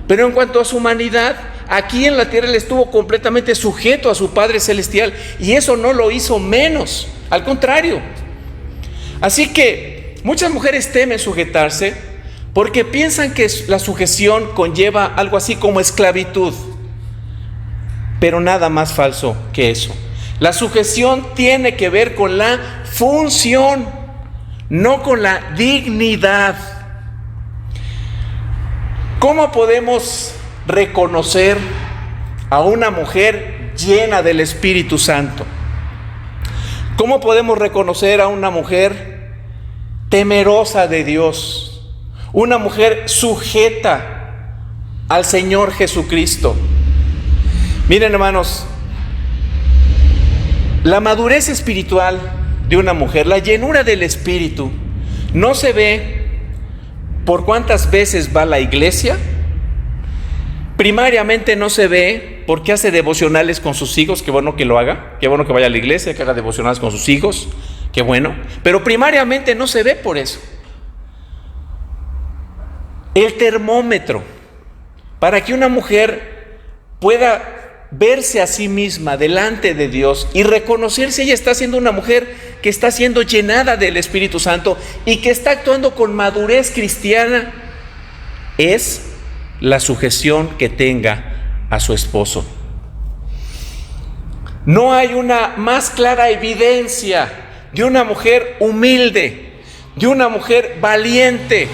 Pero en cuanto a su humanidad, aquí en la tierra Él estuvo completamente sujeto a su Padre Celestial y eso no lo hizo menos, al contrario. Así que muchas mujeres temen sujetarse porque piensan que la sujeción conlleva algo así como esclavitud, pero nada más falso que eso. La sujeción tiene que ver con la función, no con la dignidad. ¿Cómo podemos reconocer a una mujer llena del Espíritu Santo? ¿Cómo podemos reconocer a una mujer temerosa de Dios? Una mujer sujeta al Señor Jesucristo. Miren, hermanos, la madurez espiritual de una mujer, la llenura del Espíritu, no se ve por cuántas veces va a la iglesia. Primariamente no se ve porque hace devocionales con sus hijos. Qué bueno que lo haga, qué bueno que vaya a la iglesia, que haga devocionales con sus hijos, qué bueno. Pero primariamente no se ve por eso. El termómetro para que una mujer pueda verse a sí misma delante de Dios y reconocer si ella está siendo una mujer que está siendo llenada del Espíritu Santo y que está actuando con madurez cristiana, es la sujeción que tenga a su esposo. No hay una más clara evidencia de una mujer humilde, de una mujer valiente,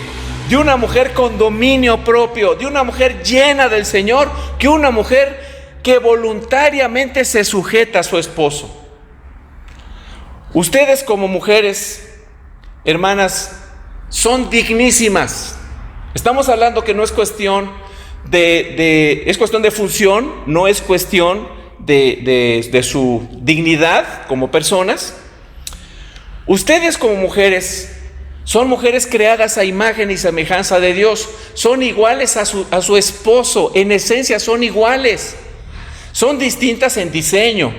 de una mujer con dominio propio, de una mujer llena del Señor, que una mujer que voluntariamente se sujeta a su esposo. Ustedes como mujeres, hermanas, son dignísimas. Estamos hablando que no es cuestión es cuestión de función, no es cuestión de su dignidad como personas. Ustedes como mujeres son mujeres creadas a imagen y semejanza de Dios, son iguales a su esposo, en esencia son iguales, son distintas en diseño,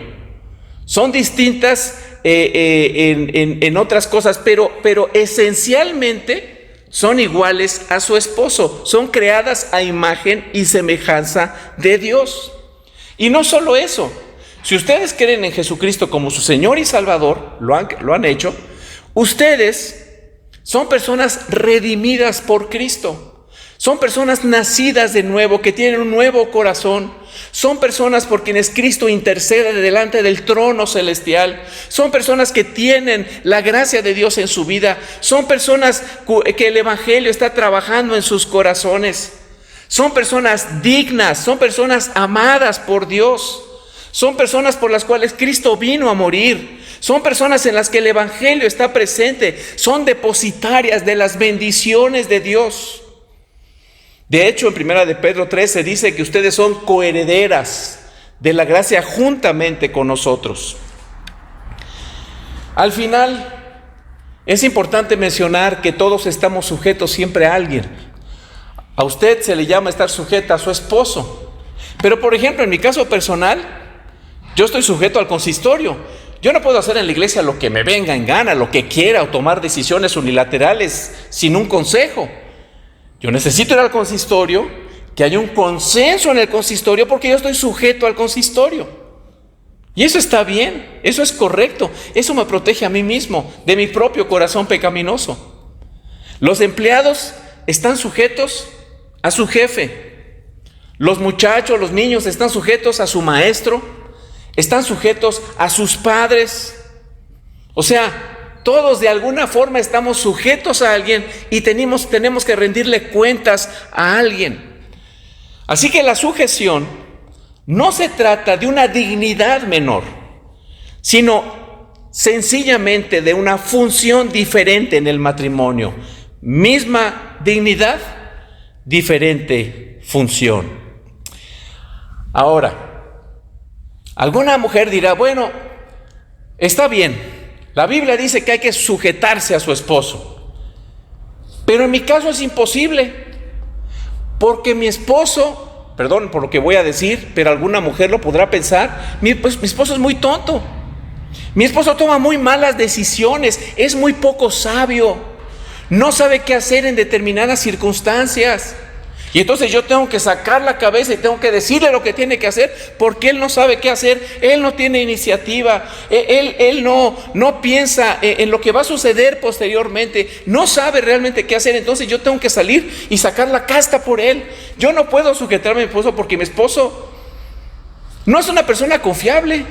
son distintas en otras cosas, pero esencialmente son iguales a su esposo, son creadas a imagen y semejanza de Dios. Y no solo eso, si ustedes creen en Jesucristo como su Señor y Salvador, lo han hecho, ustedes son personas redimidas por Cristo, son personas nacidas de nuevo, que tienen un nuevo corazón, son personas por quienes Cristo intercede delante del trono celestial, son personas que tienen la gracia de Dios en su vida, son personas que el Evangelio está trabajando en sus corazones, son personas dignas, son personas amadas por Dios, son personas por las cuales Cristo vino a morir, son personas en las que el Evangelio está presente, son depositarias de las bendiciones de Dios. De hecho, en 1 de Pedro 3 se dice que ustedes son coherederas de la gracia juntamente con nosotros. Al final, es importante mencionar que todos estamos sujetos siempre a alguien. A usted se le llama estar sujeta a su esposo. Pero, por ejemplo, en mi caso personal, yo estoy sujeto al consistorio. Yo no puedo hacer en la iglesia lo que me venga en gana, lo que quiera, o tomar decisiones unilaterales sin un consejo. Yo necesito ir al consistorio, que haya un consenso en el consistorio, porque yo estoy sujeto al consistorio. Y eso está bien, eso es correcto, eso me protege a mí mismo, de mi propio corazón pecaminoso. Los empleados están sujetos a su jefe. Los muchachos, los niños están sujetos a su maestro, están sujetos a sus padres. O sea, todos de alguna forma estamos sujetos a alguien y tenemos que rendirle cuentas a alguien. Así que la sujeción no se trata de una dignidad menor, sino sencillamente de una función diferente en el matrimonio. Misma dignidad, diferente función. Ahora, alguna mujer dirá, bueno, está bien, la Biblia dice que hay que sujetarse a su esposo, pero en mi caso es imposible, porque mi esposo, perdón por lo que voy a decir, pero alguna mujer lo podrá pensar, mi esposo es muy tonto, mi esposo toma muy malas decisiones, es muy poco sabio, no sabe qué hacer en determinadas circunstancias. Y entonces yo tengo que sacar la cabeza y tengo que decirle lo que tiene que hacer, porque él no sabe qué hacer, él no tiene iniciativa, él no piensa en lo que va a suceder posteriormente, no sabe realmente qué hacer. Entonces yo tengo que salir y sacar la casta por él. Yo no puedo sujetarme a mi esposo porque mi esposo no es una persona confiable,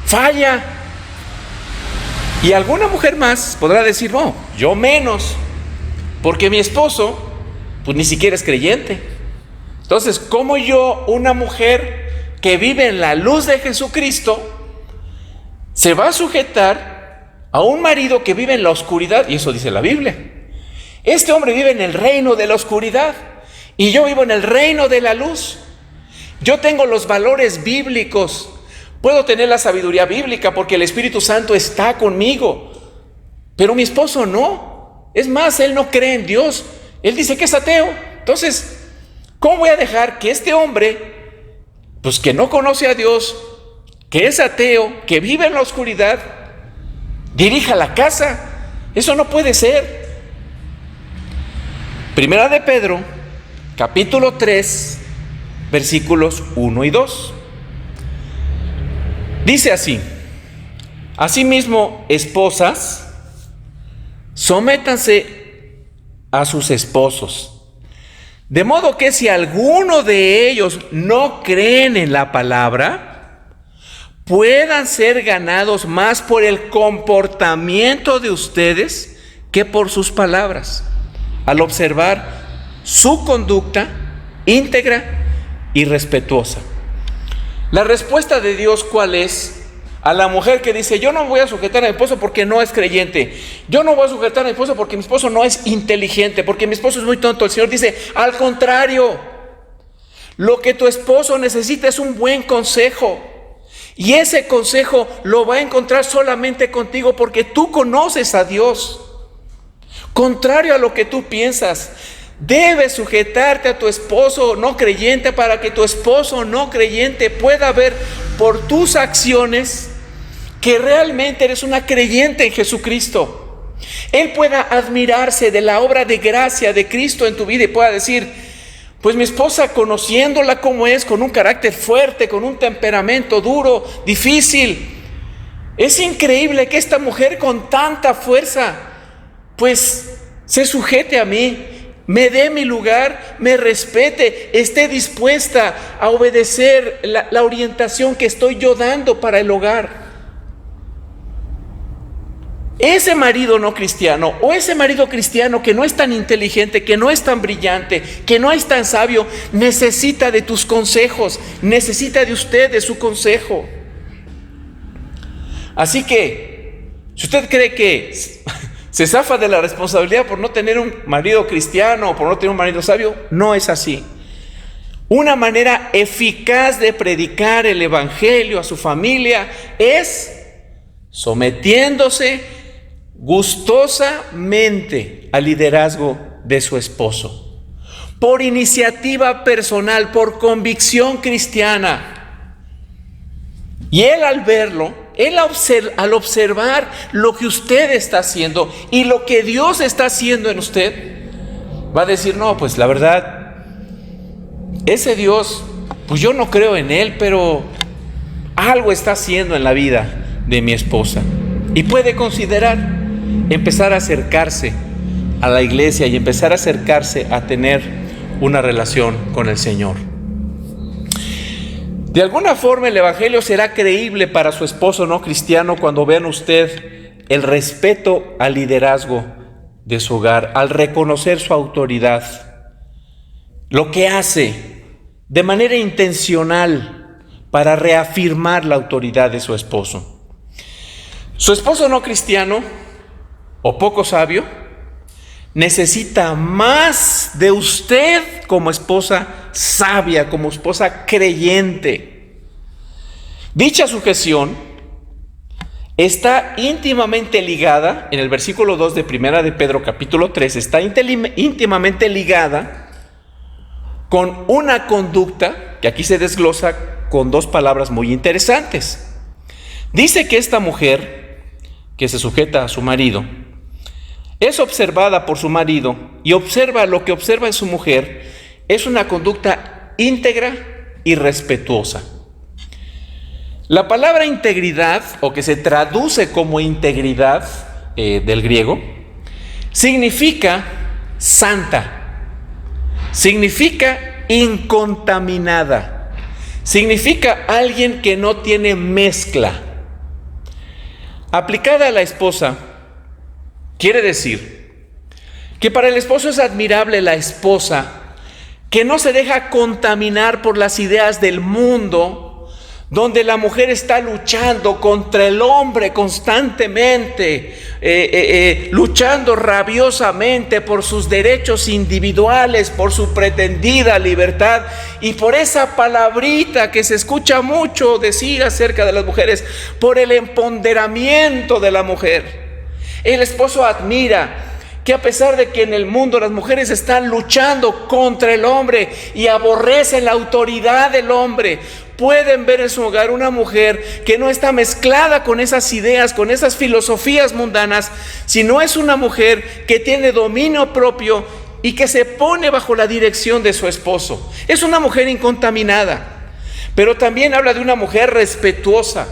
falla. Y alguna mujer más podrá decir, no, yo menos, porque mi esposo pues ni siquiera es creyente. Entonces, ¿cómo yo, una mujer que vive en la luz de Jesucristo, se va a sujetar a un marido que vive en la oscuridad? Y eso dice la Biblia. Este hombre vive en el reino de la oscuridad y yo vivo en el reino de la luz. Yo tengo los valores bíblicos, puedo tener la sabiduría bíblica porque el Espíritu Santo está conmigo, pero mi esposo no. Es más, él no cree en Dios. Él dice que es ateo. Entonces, ¿cómo voy a dejar que este hombre, pues que no conoce a Dios, que es ateo, que vive en la oscuridad, dirija la casa? Eso no puede ser. Primera de Pedro, capítulo 3, versículos 1 y 2. Dice así: asimismo, esposas, sométanse a sus esposos, de modo que si alguno de ellos no creen en la palabra, puedan ser ganados más por el comportamiento de ustedes que por sus palabras, al observar su conducta íntegra y respetuosa. La respuesta de Dios, ¿cuál es? A la mujer que dice, yo no voy a sujetar a mi esposo porque no es creyente, yo no voy a sujetar a mi esposo porque mi esposo no es inteligente, porque mi esposo es muy tonto. El Señor dice, al contrario, Lo que tu esposo necesita es un buen consejo. Y ese consejo lo va a encontrar solamente contigo porque tú conoces a Dios. Contrario a lo que tú piensas, debes sujetarte a tu esposo no creyente para que tu esposo no creyente pueda ver por tus acciones que realmente eres una creyente en Jesucristo. Él pueda admirarse de la obra de gracia de Cristo en tu vida y pueda decir: pues mi esposa, conociéndola como es, con un carácter fuerte, con un temperamento duro, difícil, es increíble que esta mujer con tanta fuerza pues se sujete a mí, me dé mi lugar, me respete, esté dispuesta a obedecer la orientación que estoy yo dando para el hogar. Ese marido no cristiano o ese marido cristiano que no es tan inteligente, que no es tan brillante, que no es tan sabio, necesita de tus consejos, necesita de usted, de su consejo. Así que, si usted cree que se zafa de la responsabilidad por no tener un marido cristiano o por no tener un marido sabio, no es así. Una manera eficaz de predicar el evangelio a su familia es sometiéndose gustosamente al liderazgo de su esposo, por iniciativa personal, por convicción cristiana. Y él al verlo, al observar lo que usted está haciendo y lo que Dios está haciendo en usted, va a decir: no, pues la verdad, ese Dios, pues yo no creo en él, pero algo está haciendo en la vida de mi esposa. Y puede considerar empezar a acercarse a la iglesia y empezar a acercarse a tener una relación con el Señor. De alguna forma el evangelio será creíble para su esposo no cristiano cuando vean usted el respeto al liderazgo de su hogar, al reconocer su autoridad, lo que hace de manera intencional para reafirmar la autoridad de su esposo. Su esposo no cristiano o poco sabio necesita más de usted como esposa sabia, como esposa creyente. Dicha sujeción está íntimamente ligada, en el versículo 2 de Primera de Pedro capítulo 3, está íntimamente ligada con una conducta que aquí se desglosa con dos palabras muy interesantes. Dice que esta mujer que se sujeta a su marido es observada por su marido y observa lo que observa en su mujer es una conducta íntegra y respetuosa. La palabra integridad, o que se traduce como integridad del griego, significa santa, significa incontaminada, significa alguien que no tiene mezcla. Aplicada a la esposa, quiere decir que para el esposo es admirable la esposa que no se deja contaminar por las ideas del mundo, donde la mujer está luchando contra el hombre constantemente, luchando rabiosamente por sus derechos individuales, por su pretendida libertad y por esa palabrita que se escucha mucho decir acerca de las mujeres, por el empoderamiento de la mujer. El esposo admira que a pesar de que en el mundo las mujeres están luchando contra el hombre y aborrecen la autoridad del hombre, pueden ver en su hogar una mujer que no está mezclada con esas ideas, con esas filosofías mundanas, sino es una mujer que tiene dominio propio y que se pone bajo la dirección de su esposo. Es una mujer incontaminada, pero también habla de una mujer respetuosa.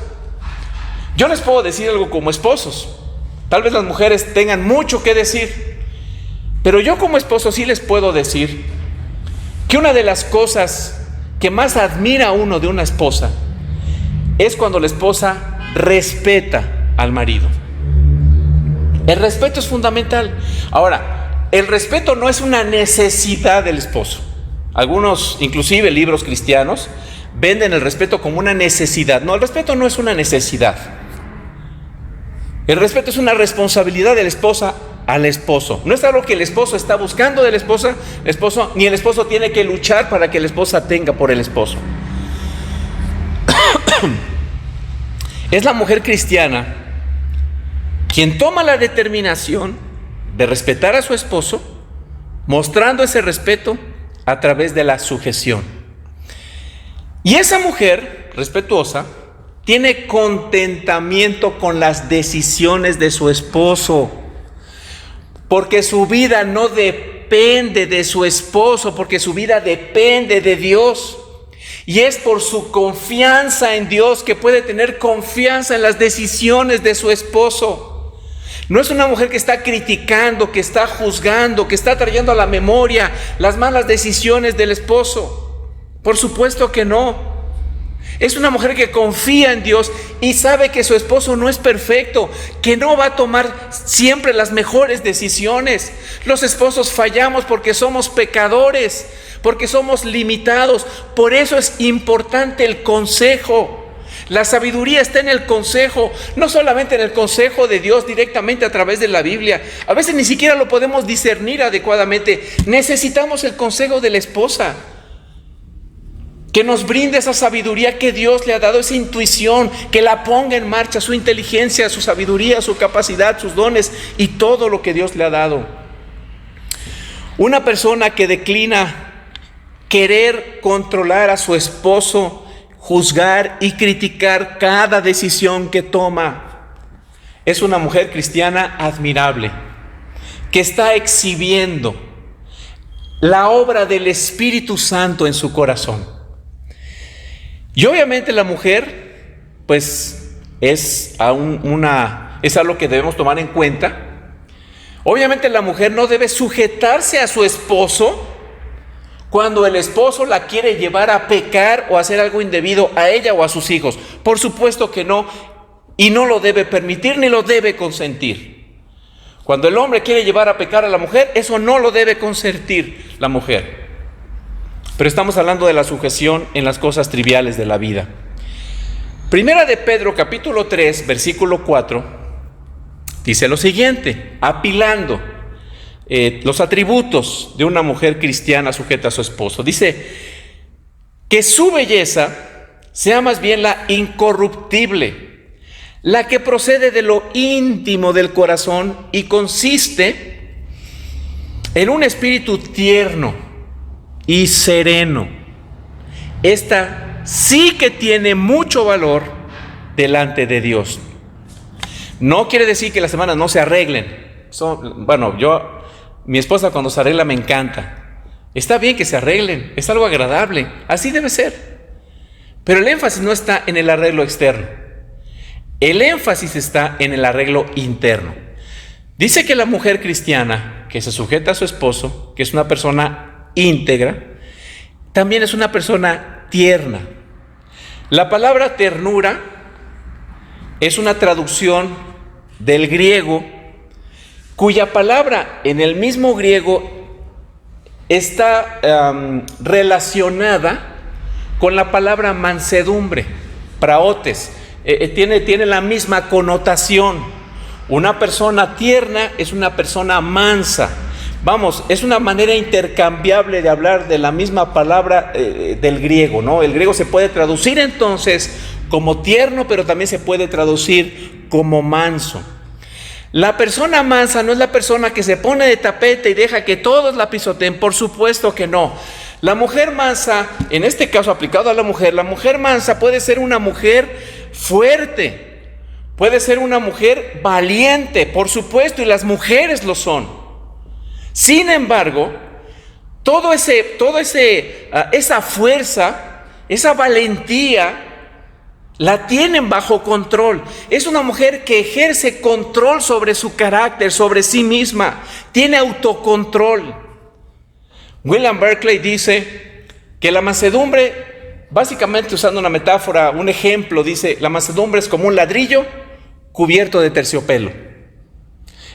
Yo les puedo decir algo como esposos. Tal vez las mujeres tengan mucho que decir, pero yo como esposo sí les puedo decir que una de las cosas que más admira uno de una esposa es cuando la esposa respeta al marido. El respeto es fundamental. Ahora, el respeto no es una necesidad del esposo. Algunos, inclusive libros cristianos, venden el respeto como una necesidad. No, el respeto no es una necesidad. El respeto es una responsabilidad de la esposa al esposo. No es algo que el esposo está buscando de la esposa, ni el esposo tiene que luchar para que la esposa tenga por el esposo. Es la mujer cristiana quien toma la determinación de respetar a su esposo, mostrando ese respeto a través de la sujeción. Y esa mujer respetuosa tiene contentamiento con las decisiones de su esposo, porque su vida no depende de su esposo, porque su vida depende de Dios. Y es por su confianza en Dios que puede tener confianza en las decisiones de su esposo. No es una mujer que está criticando, que está juzgando, que está trayendo a la memoria las malas decisiones del esposo. Por supuesto que no. Es una mujer que confía en Dios y sabe que su esposo no es perfecto, que no va a tomar siempre las mejores decisiones. Los esposos fallamos porque somos pecadores, porque somos limitados. Por eso es importante el consejo. La sabiduría está en el consejo, no solamente en el consejo de Dios directamente a través de la Biblia. A veces ni siquiera lo podemos discernir adecuadamente. Necesitamos el consejo de la esposa, que nos brinde esa sabiduría que Dios le ha dado, esa intuición, que la ponga en marcha, su inteligencia, su sabiduría, su capacidad, sus dones y todo lo que Dios le ha dado. Una persona que declina querer controlar a su esposo, juzgar y criticar cada decisión que toma, es una mujer cristiana admirable, que está exhibiendo la obra del Espíritu Santo en su corazón. Y obviamente la mujer, pues, es algo que debemos tomar en cuenta. Obviamente la mujer no debe sujetarse a su esposo cuando el esposo la quiere llevar a pecar o a hacer algo indebido a ella o a sus hijos. Por supuesto que no, y no lo debe permitir ni lo debe consentir. Cuando el hombre quiere llevar a pecar a la mujer, eso no lo debe consentir la mujer. Pero estamos hablando de la sujeción en las cosas triviales de la vida. Primera de Pedro, capítulo 3, versículo 4, dice lo siguiente, apilando los atributos de una mujer cristiana sujeta a su esposo. Dice, que su belleza sea más bien la incorruptible, la que procede de lo íntimo del corazón y consiste en un espíritu tierno y sereno. Esta sí que tiene mucho valor delante de Dios. No quiere decir que las hermanas no se arreglen. Mi esposa cuando se arregla me encanta. Está bien que se arreglen, es algo agradable, así debe ser. Pero el énfasis no está en el arreglo externo. El énfasis está en el arreglo interno. Dice que la mujer cristiana que se sujeta a su esposo, que es una persona íntegra, también es una persona tierna. La palabra ternura es una traducción del griego, cuya palabra en el mismo griego está relacionada con la palabra mansedumbre, praotes. Tiene la misma connotación. Una persona tierna es una persona mansa. Vamos, es una manera intercambiable de hablar de la misma palabra del griego, ¿no? El griego se puede traducir entonces como tierno, pero también se puede traducir como manso. La persona mansa no es la persona que se pone de tapete y deja que todos la pisoteen, por supuesto que no. La mujer mansa, en este caso aplicado a la mujer mansa puede ser una mujer fuerte, puede ser una mujer valiente, por supuesto, y las mujeres lo son. Sin embargo, esa fuerza, esa valentía, la tienen bajo control. Es una mujer que ejerce control sobre su carácter, sobre sí misma. Tiene autocontrol. William Barclay dice que la mansedumbre, básicamente usando una metáfora, un ejemplo, dice, la mansedumbre es como un ladrillo cubierto de terciopelo.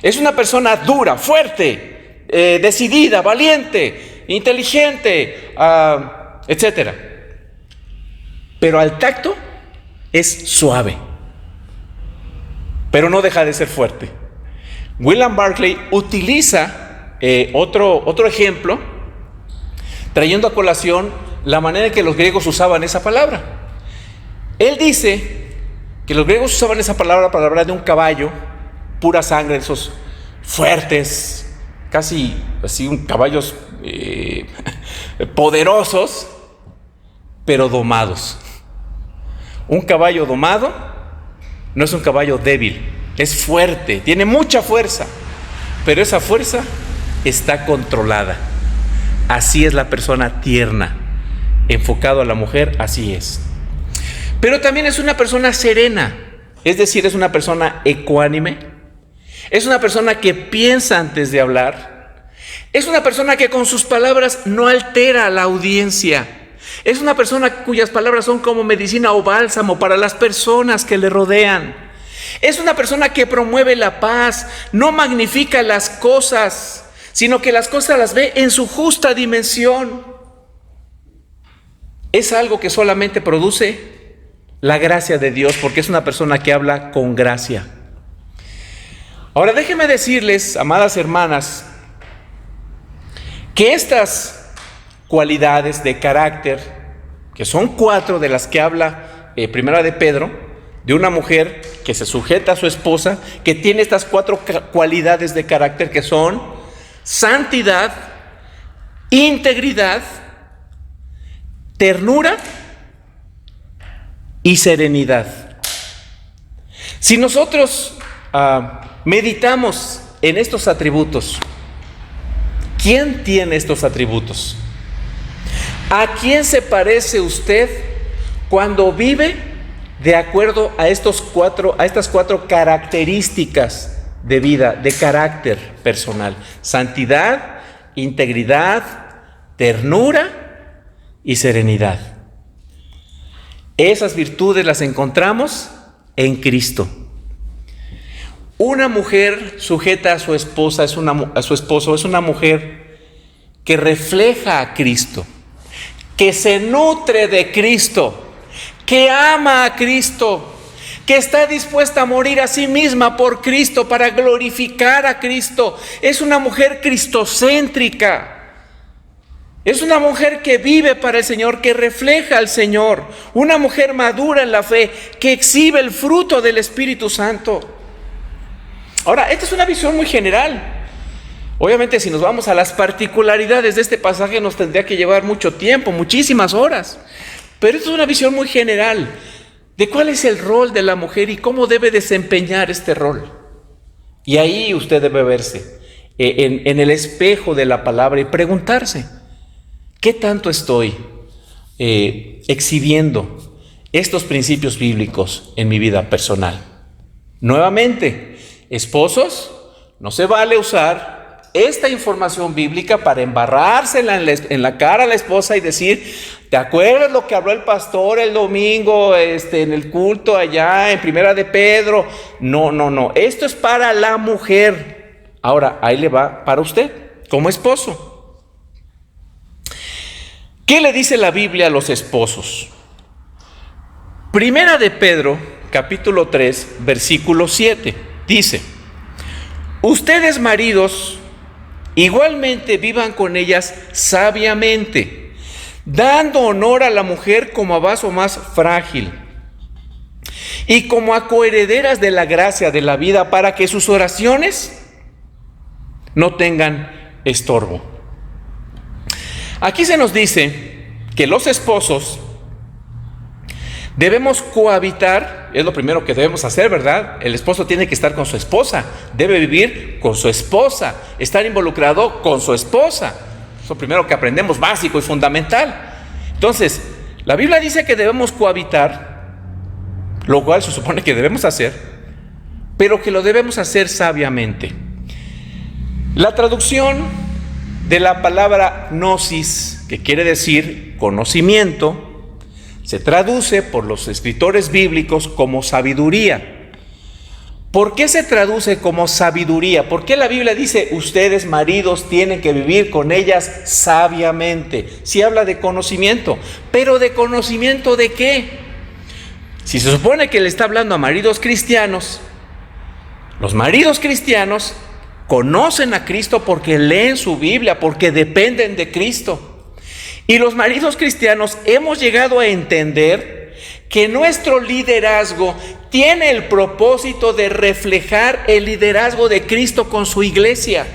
Es una persona dura, fuerte, decidida, valiente, inteligente, etcétera. Pero al tacto es suave, pero no deja de ser fuerte. William Barclay utiliza otro ejemplo, trayendo a colación la manera en que los griegos usaban esa palabra. Él dice que los griegos usaban esa palabra para hablar de un caballo, pura sangre, esos fuertes, casi así, caballos poderosos, pero domados. Un caballo domado no es un caballo débil, es fuerte, tiene mucha fuerza, pero esa fuerza está controlada. Así es la persona tierna, enfocado a la mujer, así es. Pero también es una persona serena, es decir, es una persona ecuánime, es una persona que piensa antes de hablar, es una persona que con sus palabras no altera a la audiencia, es una persona cuyas palabras son como medicina o bálsamo para las personas que le rodean, es una persona que promueve la paz, no magnifica las cosas, sino que las cosas las ve en su justa dimensión. Es algo que solamente produce la gracia de Dios, porque es una persona que habla con gracia. Ahora déjenme decirles, amadas hermanas, que estas cualidades de carácter, que son 4 de las que habla Primera de Pedro, de una mujer que se sujeta a su esposa, que tiene estas 4 cualidades de carácter, que son santidad, integridad, ternura y serenidad. Si nosotros meditamos en estos atributos, ¿quién tiene estos atributos? ¿A quién se parece usted cuando vive de acuerdo a estas 4 características de vida, de carácter personal? Santidad, integridad, ternura y serenidad. Esas virtudes las encontramos en Cristo. Una mujer sujeta a su esposa, a su esposo, es una mujer que refleja a Cristo, que se nutre de Cristo, que ama a Cristo, que está dispuesta a morir a sí misma por Cristo para glorificar a Cristo. Es una mujer cristocéntrica. Es una mujer que vive para el Señor, que refleja al Señor. Una mujer madura en la fe, que exhibe el fruto del Espíritu Santo. Ahora, esta es una visión muy general. Obviamente, si nos vamos a las particularidades de este pasaje, nos tendría que llevar mucho tiempo, muchísimas horas. Pero esta es una visión muy general de cuál es el rol de la mujer y cómo debe desempeñar este rol. Y ahí usted debe verse en el espejo de la palabra y preguntarse: ¿qué tanto estoy exhibiendo estos principios bíblicos en mi vida personal? Nuevamente, esposos, no se vale usar esta información bíblica para embarrársela en la cara a la esposa y decir: ¿te acuerdas lo que habló el pastor el domingo en el culto allá en Primera de Pedro? No. Esto es para la mujer. Ahora, ahí le va para usted, como esposo. ¿Qué le dice la Biblia a los esposos? Primera de Pedro, capítulo 3, versículo 7, dice: ustedes, maridos, igualmente vivan con ellas sabiamente, dando honor a la mujer como a vaso más frágil y como a coherederas de la gracia de la vida, para que sus oraciones no tengan estorbo. Aquí se nos dice que los esposos debemos cohabitar, es lo primero que debemos hacer, ¿verdad? El esposo tiene que estar con su esposa, debe vivir con su esposa, estar involucrado con su esposa. Es lo primero que aprendemos, básico y fundamental. Entonces, la Biblia dice que debemos cohabitar, lo cual se supone que debemos hacer, pero que lo debemos hacer sabiamente. La traducción de la palabra gnosis, que quiere decir conocimiento, se traduce por los escritores bíblicos como sabiduría. ¿Por qué se traduce como sabiduría? ¿Por qué la Biblia dice ustedes, maridos, tienen que vivir con ellas sabiamente? Si habla de conocimiento, pero ¿de conocimiento de qué? Si se supone que le está hablando a maridos cristianos, los maridos cristianos conocen a Cristo, porque leen su Biblia, porque dependen de Cristo. Y los maridos cristianos hemos llegado a entender que nuestro liderazgo tiene el propósito de reflejar el liderazgo de Cristo con su iglesia.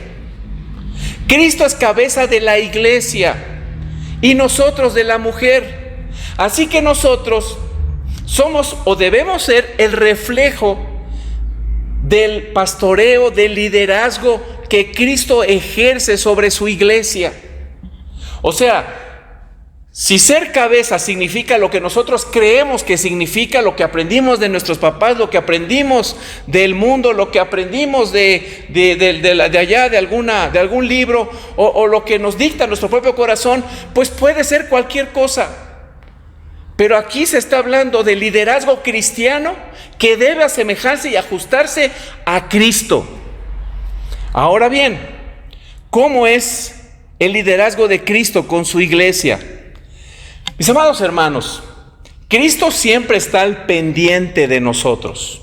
Cristo es cabeza de la iglesia y nosotros de la mujer. Así que nosotros somos o debemos ser el reflejo del pastoreo, del liderazgo que Cristo ejerce sobre su iglesia. O sea, si ser cabeza significa lo que nosotros creemos que significa, lo que aprendimos de nuestros papás, lo que aprendimos del mundo, lo que aprendimos de allá, de algún libro, o lo que nos dicta nuestro propio corazón, pues puede ser cualquier cosa. Pero aquí se está hablando de liderazgo cristiano que debe asemejarse y ajustarse a Cristo. Ahora bien, ¿cómo es el liderazgo de Cristo con su iglesia? Mis amados hermanos, Cristo siempre está al pendiente de nosotros.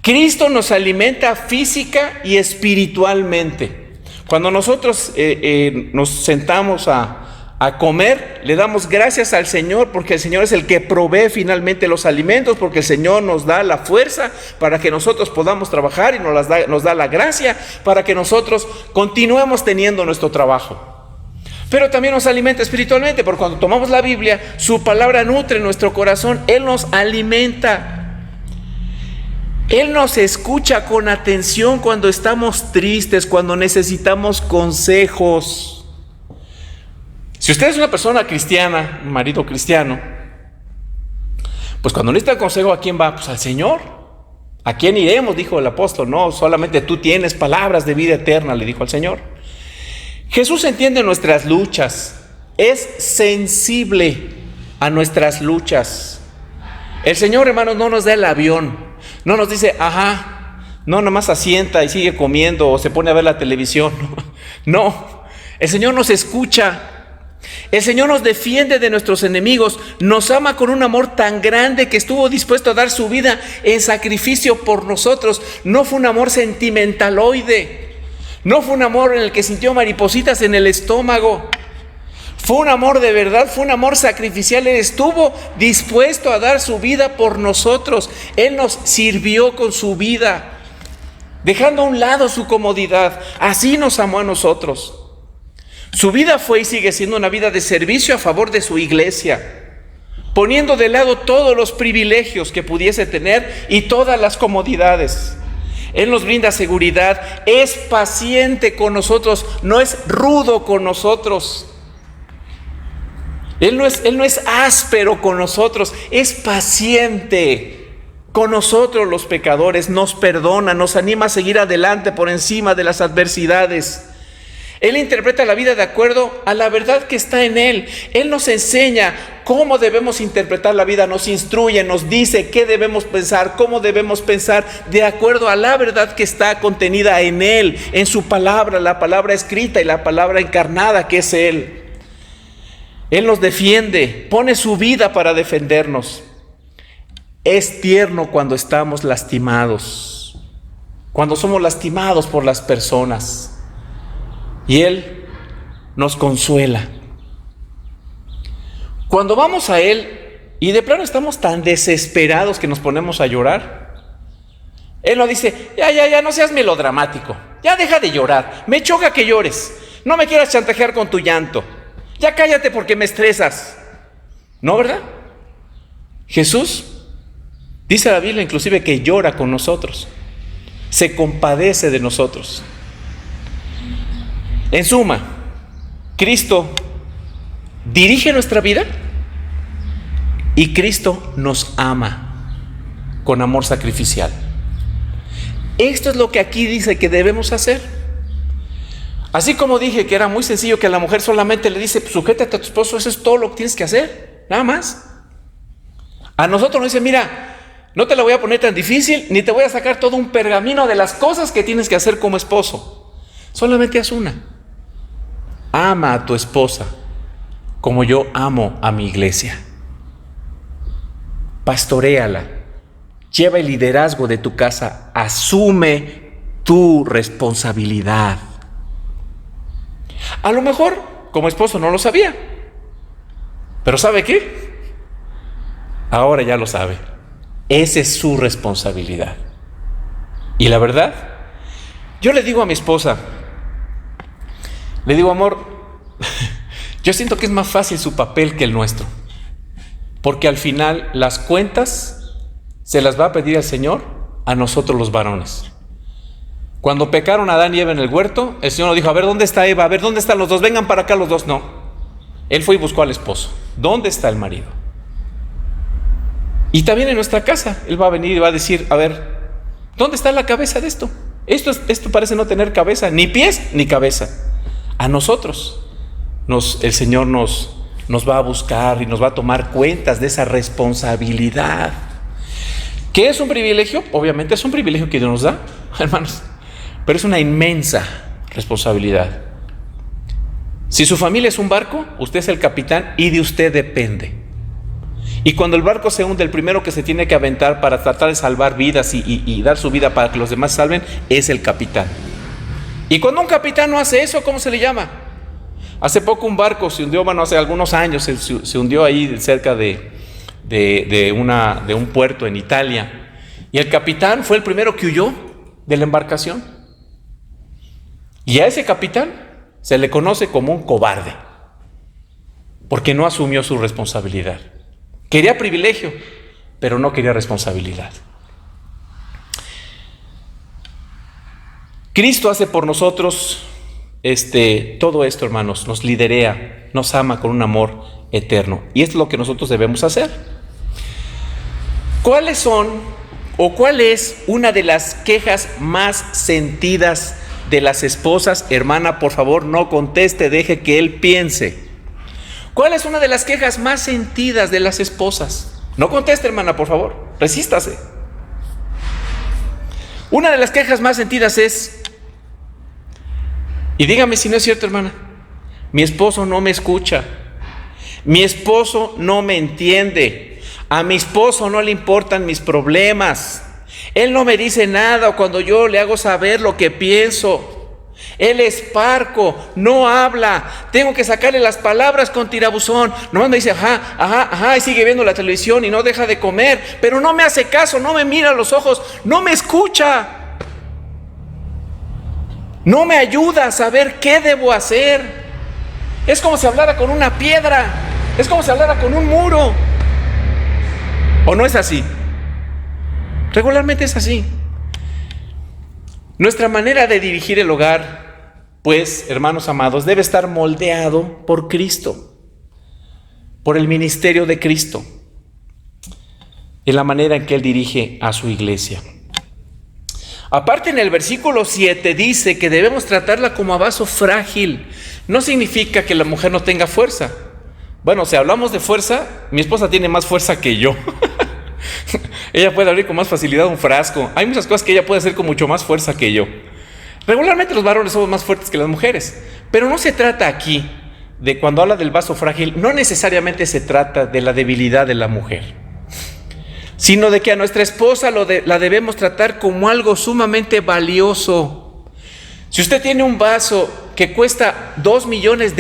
Cristo nos alimenta física y espiritualmente. Cuando nosotros nos sentamos a comer, le damos gracias al Señor, porque el Señor es el que provee finalmente los alimentos, porque el Señor nos da la fuerza para que nosotros podamos trabajar y nos da la gracia para que nosotros continuemos teniendo nuestro trabajo. Pero también nos alimenta espiritualmente, porque cuando tomamos la Biblia, su palabra nutre nuestro corazón, Él nos alimenta. Él nos escucha con atención cuando estamos tristes, cuando necesitamos consejos. Si usted es una persona cristiana, un marido cristiano, pues cuando necesita consejo, ¿a quién va? Pues al Señor. ¿A quién iremos? Dijo el apóstol. No, solamente tú tienes palabras de vida eterna, le dijo al Señor. Jesús entiende nuestras luchas, es sensible a nuestras luchas. El Señor, hermanos, no nos da el avión, no nos dice, no, nomás asienta y sigue comiendo o se pone a ver la televisión. No, el Señor nos escucha. El Señor nos defiende de nuestros enemigos, nos ama con un amor tan grande que estuvo dispuesto a dar su vida en sacrificio por nosotros. No fue un amor sentimentaloide, no fue un amor en el que sintió maripositas en el estómago. Fue un amor de verdad, fue un amor sacrificial. Él estuvo dispuesto a dar su vida por nosotros. Él nos sirvió con su vida, dejando a un lado su comodidad. Así nos amó a nosotros. Su vida fue y sigue siendo una vida de servicio a favor de su iglesia, poniendo de lado todos los privilegios que pudiese tener y todas las comodidades. Él nos brinda seguridad, es paciente con nosotros, no es rudo con nosotros. Él no es áspero con nosotros, es paciente con nosotros los pecadores, nos perdona, nos anima a seguir adelante por encima de las adversidades. Él interpreta la vida de acuerdo a la verdad que está en Él. Él nos enseña cómo debemos interpretar la vida, nos instruye, nos dice qué debemos pensar, cómo debemos pensar de acuerdo a la verdad que está contenida en Él, en su palabra, la palabra escrita y la palabra encarnada que es Él. Él nos defiende, pone su vida para defendernos. Es tierno cuando estamos lastimados, cuando somos lastimados por las personas. Y Él nos consuela. Cuando vamos a Él y de plano estamos tan desesperados que nos ponemos a llorar, Él nos dice, ya, no seas melodramático, ya deja de llorar, me choca que llores, no me quieras chantajear con tu llanto, ya cállate porque me estresas. ¿No, verdad? Jesús, dice la Biblia inclusive que llora con nosotros, se compadece de nosotros. En suma, Cristo dirige nuestra vida y Cristo nos ama con amor sacrificial. Esto es lo que aquí dice que debemos hacer. Así como dije que era muy sencillo que a la mujer solamente le dice, sujétate a tu esposo, eso es todo lo que tienes que hacer, nada más. A nosotros nos dice, mira, no te la voy a poner tan difícil, ni te voy a sacar todo un pergamino de las cosas que tienes que hacer como esposo. Solamente haz una. Ama a tu esposa como yo amo a mi iglesia. Pastoréala. Lleva el liderazgo de tu casa. Asume tu responsabilidad. A lo mejor, como esposo no lo sabía, pero ¿sabe qué? Ahora ya lo sabe. Esa es su responsabilidad. Y la verdad, yo le digo a mi esposa, le digo, amor, yo siento que es más fácil su papel que el nuestro, porque al final las cuentas se las va a pedir el Señor a nosotros los varones. Cuando pecaron Adán y Eva en el huerto, el Señor nos dijo, a ver, ¿dónde está Eva? A ver, ¿dónde están los dos? Vengan para acá los dos. No, Él fue y buscó al esposo. ¿Dónde está el marido? Y también en nuestra casa, Él va a venir y va a decir, a ver, ¿dónde está la cabeza de esto? Esto parece no tener cabeza, ni pies ni cabeza. A nosotros, el Señor nos va a buscar y nos va a tomar cuentas de esa responsabilidad. ¿Qué es un privilegio? Obviamente es un privilegio que Dios nos da, hermanos, pero es una inmensa responsabilidad. Si su familia es un barco, usted es el capitán y de usted depende. Y cuando el barco se hunde, el primero que se tiene que aventar para tratar de salvar vidas y dar su vida para que los demás salven es el capitán. Y cuando un capitán no hace eso, ¿cómo se le llama? Hace poco un barco se hundió, hace algunos años se hundió ahí cerca de un puerto en Italia. Y el capitán fue el primero que huyó de la embarcación. Y a ese capitán se le conoce como un cobarde, porque no asumió su responsabilidad. Quería privilegio, pero no quería responsabilidad. Cristo hace por nosotros todo esto, hermanos, nos liderea, nos ama con un amor eterno. Y esto es lo que nosotros debemos hacer. ¿Cuál es una de las quejas más sentidas de las esposas? Hermana, por favor, no conteste, deje que él piense. ¿Cuál es una de las quejas más sentidas de las esposas? No conteste, hermana, por favor, resístase. Una de las quejas más sentidas es, y dígame si no es cierto, hermana, mi esposo no me escucha, mi esposo no me entiende, a mi esposo no le importan mis problemas, él no me dice nada cuando yo le hago saber lo que pienso. Él es parco, no habla, tengo que sacarle las palabras con tirabuzón. Nomás me dice ajá, y sigue viendo la televisión y no deja de comer, pero no me hace caso, no me mira a los ojos, no me escucha, no me ayuda a saber qué debo hacer. Es como si hablara con una piedra, es como si hablara con un muro. ¿O no es así? Regularmente es así. Nuestra manera de dirigir el hogar, pues, hermanos amados, debe estar moldeado por Cristo, por el ministerio de Cristo, en la manera en que Él dirige a su iglesia. Aparte, en el versículo 7 dice que debemos tratarla como a vaso frágil. No significa que la mujer no tenga fuerza. Bueno, si hablamos de fuerza, mi esposa tiene más fuerza que yo. Ella puede abrir con más facilidad un frasco. Hay muchas cosas que ella puede hacer con mucho más fuerza que yo. Regularmente los varones somos más fuertes que las mujeres, pero no se trata aquí de, cuando habla del vaso frágil, no necesariamente se trata de la debilidad de la mujer, sino de que a nuestra esposa la debemos tratar como algo sumamente valioso. Si usted tiene un vaso que cuesta $2 millones,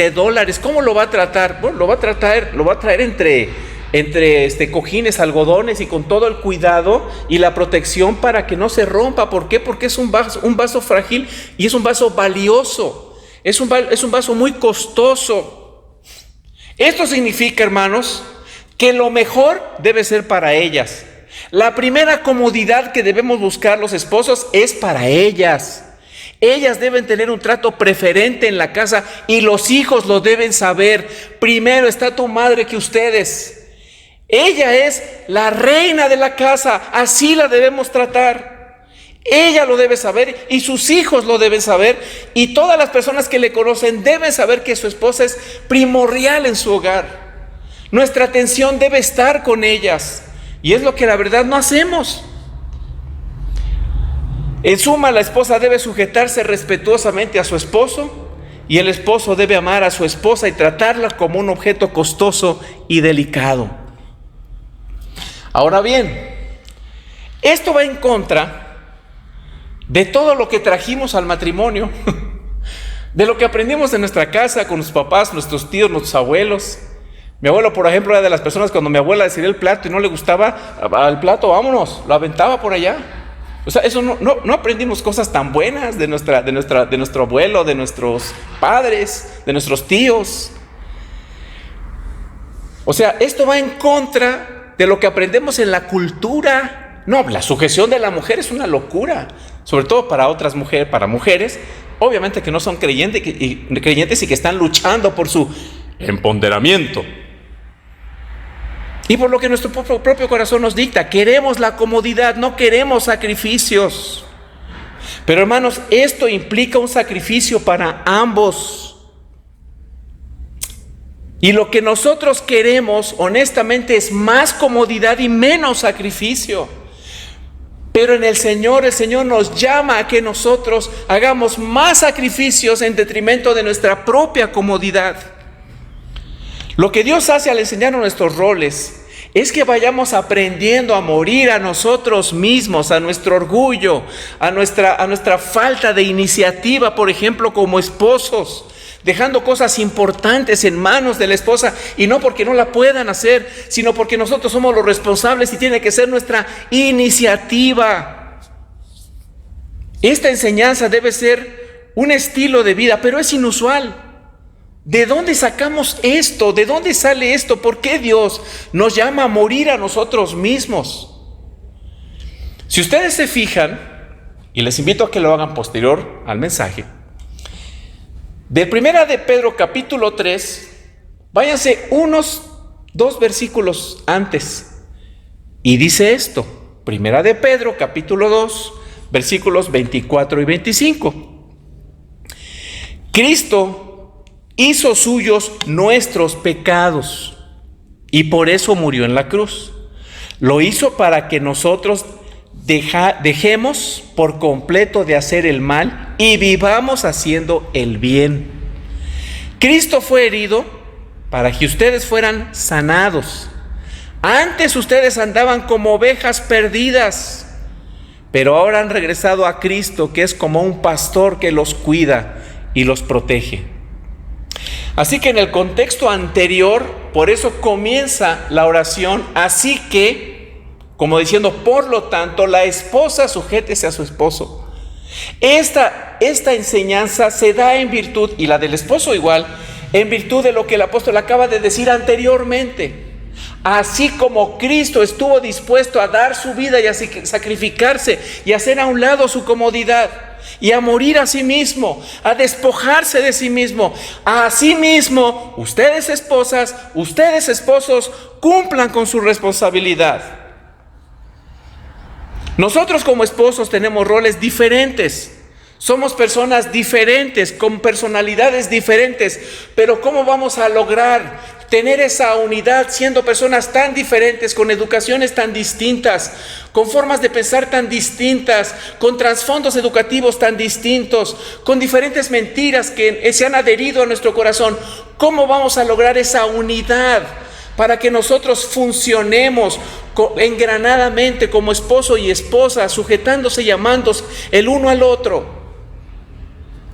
¿cómo lo va a tratar? Bueno, lo va a traer entre cojines, algodones y con todo el cuidado y la protección para que no se rompa. ¿Por qué? Porque es un vaso frágil y es un vaso valioso, es un vaso muy costoso. Esto significa, hermanos, que lo mejor debe ser para ellas. La primera comodidad que debemos buscar los esposos es para ellas. Ellas deben tener un trato preferente en la casa y los hijos lo deben saber. Primero está tu madre que ustedes. Ella es la reina de la casa, así la debemos tratar. Ella lo debe saber y sus hijos lo deben saber, y todas las personas que le conocen deben saber que su esposa es primordial en su hogar. Nuestra atención debe estar con ellas, y es lo que la verdad no hacemos. En suma, la esposa debe sujetarse respetuosamente a su esposo, y el esposo debe amar a su esposa y tratarla como un objeto costoso y delicado. Ahora bien, esto va en contra de todo lo que trajimos al matrimonio, de lo que aprendimos en nuestra casa con nuestros papás, nuestros tíos, nuestros abuelos. Mi abuelo, por ejemplo, era de las personas cuando mi abuela decidía el plato y no le gustaba al plato, vámonos, lo aventaba por allá. O sea, eso no aprendimos cosas tan buenas de nuestro abuelo, de nuestros padres, de nuestros tíos. O sea, esto va en contra de lo que aprendemos en la cultura. No, la sujeción de la mujer es una locura, sobre todo para otras mujeres, para mujeres, obviamente que no son creyentes y que están luchando por su empoderamiento. Y por lo que nuestro propio corazón nos dicta, queremos la comodidad, no queremos sacrificios. Pero hermanos, esto implica un sacrificio para ambos. Y lo que nosotros queremos, honestamente, es más comodidad y menos sacrificio. Pero en el Señor nos llama a que nosotros hagamos más sacrificios en detrimento de nuestra propia comodidad. Lo que Dios hace al enseñarnos nuestros roles es que vayamos aprendiendo a morir a nosotros mismos, a nuestro orgullo, a nuestra falta de iniciativa, por ejemplo, como esposos, dejando cosas importantes en manos de la esposa, y no porque no la puedan hacer, sino porque nosotros somos los responsables y tiene que ser nuestra iniciativa. Esta enseñanza debe ser un estilo de vida, pero es inusual. ¿De dónde sacamos esto? ¿De dónde sale esto? ¿Por qué Dios nos llama a morir a nosotros mismos? Si ustedes se fijan, y les invito a que lo hagan posterior al mensaje, de Primera de Pedro capítulo 3, váyanse unos 2 versículos antes, y dice esto, Primera de Pedro capítulo 2, versículos 24 y 25. Cristo hizo suyos nuestros pecados y por eso murió en la cruz. Lo hizo para que nosotros dejemos por completo de hacer el mal y vivamos haciendo el bien. Cristo fue herido para que ustedes fueran sanados. Antes ustedes andaban como ovejas perdidas, pero ahora han regresado a Cristo, que es como un pastor que los cuida y los protege. Así que en el contexto anterior, por eso comienza la oración, así que, como diciendo, por lo tanto, la esposa sujétese a su esposo. Esta enseñanza se da en virtud, y la del esposo igual, en virtud de lo que el apóstol acaba de decir anteriormente. Así como Cristo estuvo dispuesto a dar su vida y a sacrificarse y a hacer a un lado su comodidad y a morir a sí mismo, a despojarse de sí mismo, a sí mismo, ustedes esposas, ustedes esposos, cumplan con su responsabilidad. Nosotros como esposos tenemos roles diferentes, somos personas diferentes, con personalidades diferentes, pero ¿cómo vamos a lograr tener esa unidad siendo personas tan diferentes, con educaciones tan distintas, con formas de pensar tan distintas, con trasfondos educativos tan distintos, con diferentes mentiras que se han adherido a nuestro corazón? ¿Cómo vamos a lograr esa unidad para que nosotros funcionemos engranadamente como esposo y esposa, sujetándose y amándose el uno al otro?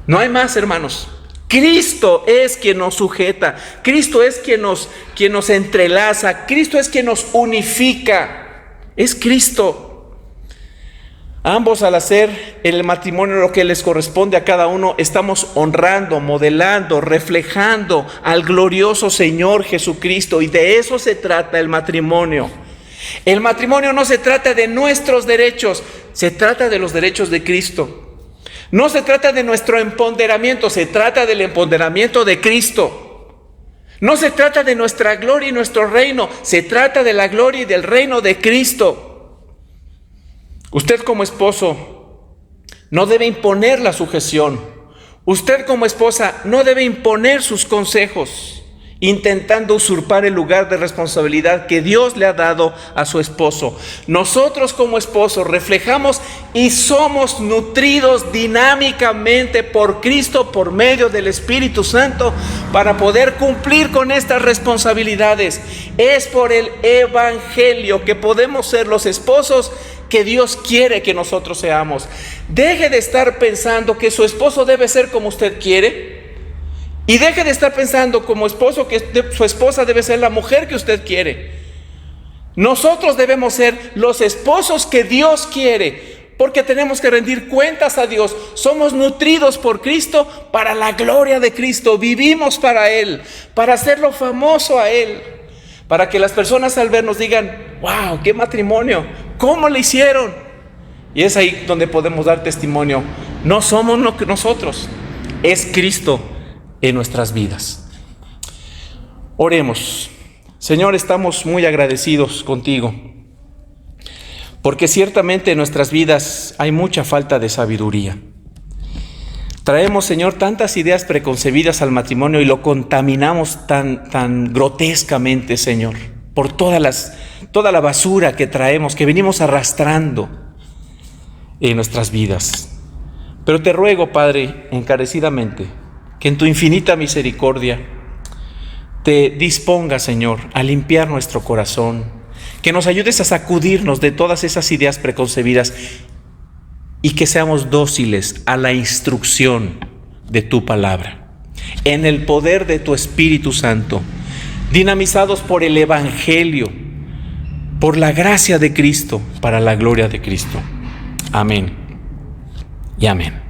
No hay más, hermanos. Cristo es quien nos sujeta, Cristo es quien nos entrelaza, Cristo es quien nos unifica, es Cristo. Ambos, al hacer en el matrimonio lo que les corresponde a cada uno, estamos honrando, modelando, reflejando al glorioso Señor Jesucristo, y de eso se trata el matrimonio. El matrimonio no se trata de nuestros derechos, se trata de los derechos de Cristo. No se trata de nuestro empoderamiento, se trata del empoderamiento de Cristo. No se trata de nuestra gloria y nuestro reino, se trata de la gloria y del reino de Cristo. Usted como esposo no debe imponer la sujeción. Usted como esposa no debe imponer sus consejos. intentando usurpar el lugar de responsabilidad que Dios le ha dado a su esposo. Nosotros como esposos reflejamos y somos nutridos dinámicamente por Cristo por medio del Espíritu Santo para poder cumplir con estas responsabilidades. Es por el Evangelio que podemos ser los esposos que Dios quiere que nosotros seamos. Deje de estar pensando que su esposo debe ser como usted quiere. Y deje de estar pensando como esposo que su esposa debe ser la mujer que usted quiere. Nosotros debemos ser los esposos que Dios quiere, porque tenemos que rendir cuentas a Dios. Somos nutridos por Cristo para la gloria de Cristo. Vivimos para Él, para hacerlo famoso a Él, para que las personas al vernos digan: wow, qué matrimonio, ¿cómo le hicieron? Y es ahí donde podemos dar testimonio. No somos nosotros, es Cristo en nuestras vidas. Oremos. Señor, estamos muy agradecidos contigo, porque ciertamente en nuestras vidas hay mucha falta de sabiduría. Traemos, Señor, tantas ideas preconcebidas al matrimonio y lo contaminamos tan grotescamente, Señor, por toda la basura que traemos, que venimos arrastrando en nuestras vidas. Pero te ruego, Padre, encarecidamente, que en tu infinita misericordia te dispongas, Señor, a limpiar nuestro corazón, que nos ayudes a sacudirnos de todas esas ideas preconcebidas y que seamos dóciles a la instrucción de tu palabra, en el poder de tu Espíritu Santo, dinamizados por el Evangelio, por la gracia de Cristo, para la gloria de Cristo. Amén y amén.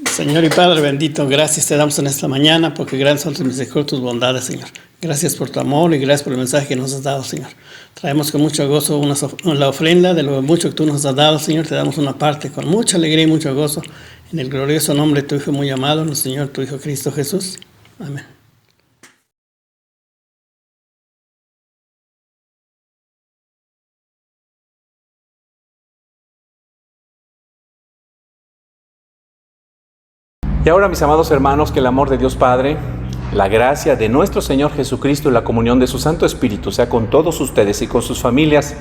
Señor y Padre bendito, gracias te damos en esta mañana porque grandes son tus misericordias, tus bondades, Señor. Gracias por tu amor y gracias por el mensaje que nos has dado, Señor. Traemos con mucho gozo la ofrenda de lo mucho que tú nos has dado, Señor. Te damos una parte con mucha alegría y mucho gozo en el glorioso nombre de tu Hijo muy amado, nuestro Señor, tu Hijo Cristo Jesús. Amén. Y ahora, mis amados hermanos, que el amor de Dios Padre, la gracia de nuestro Señor Jesucristo y la comunión de su Santo Espíritu sea con todos ustedes y con sus familias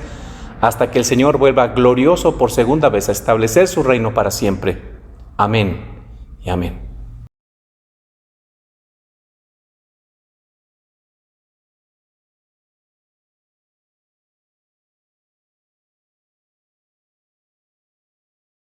hasta que el Señor vuelva glorioso por segunda vez a establecer su reino para siempre. Amén y amén.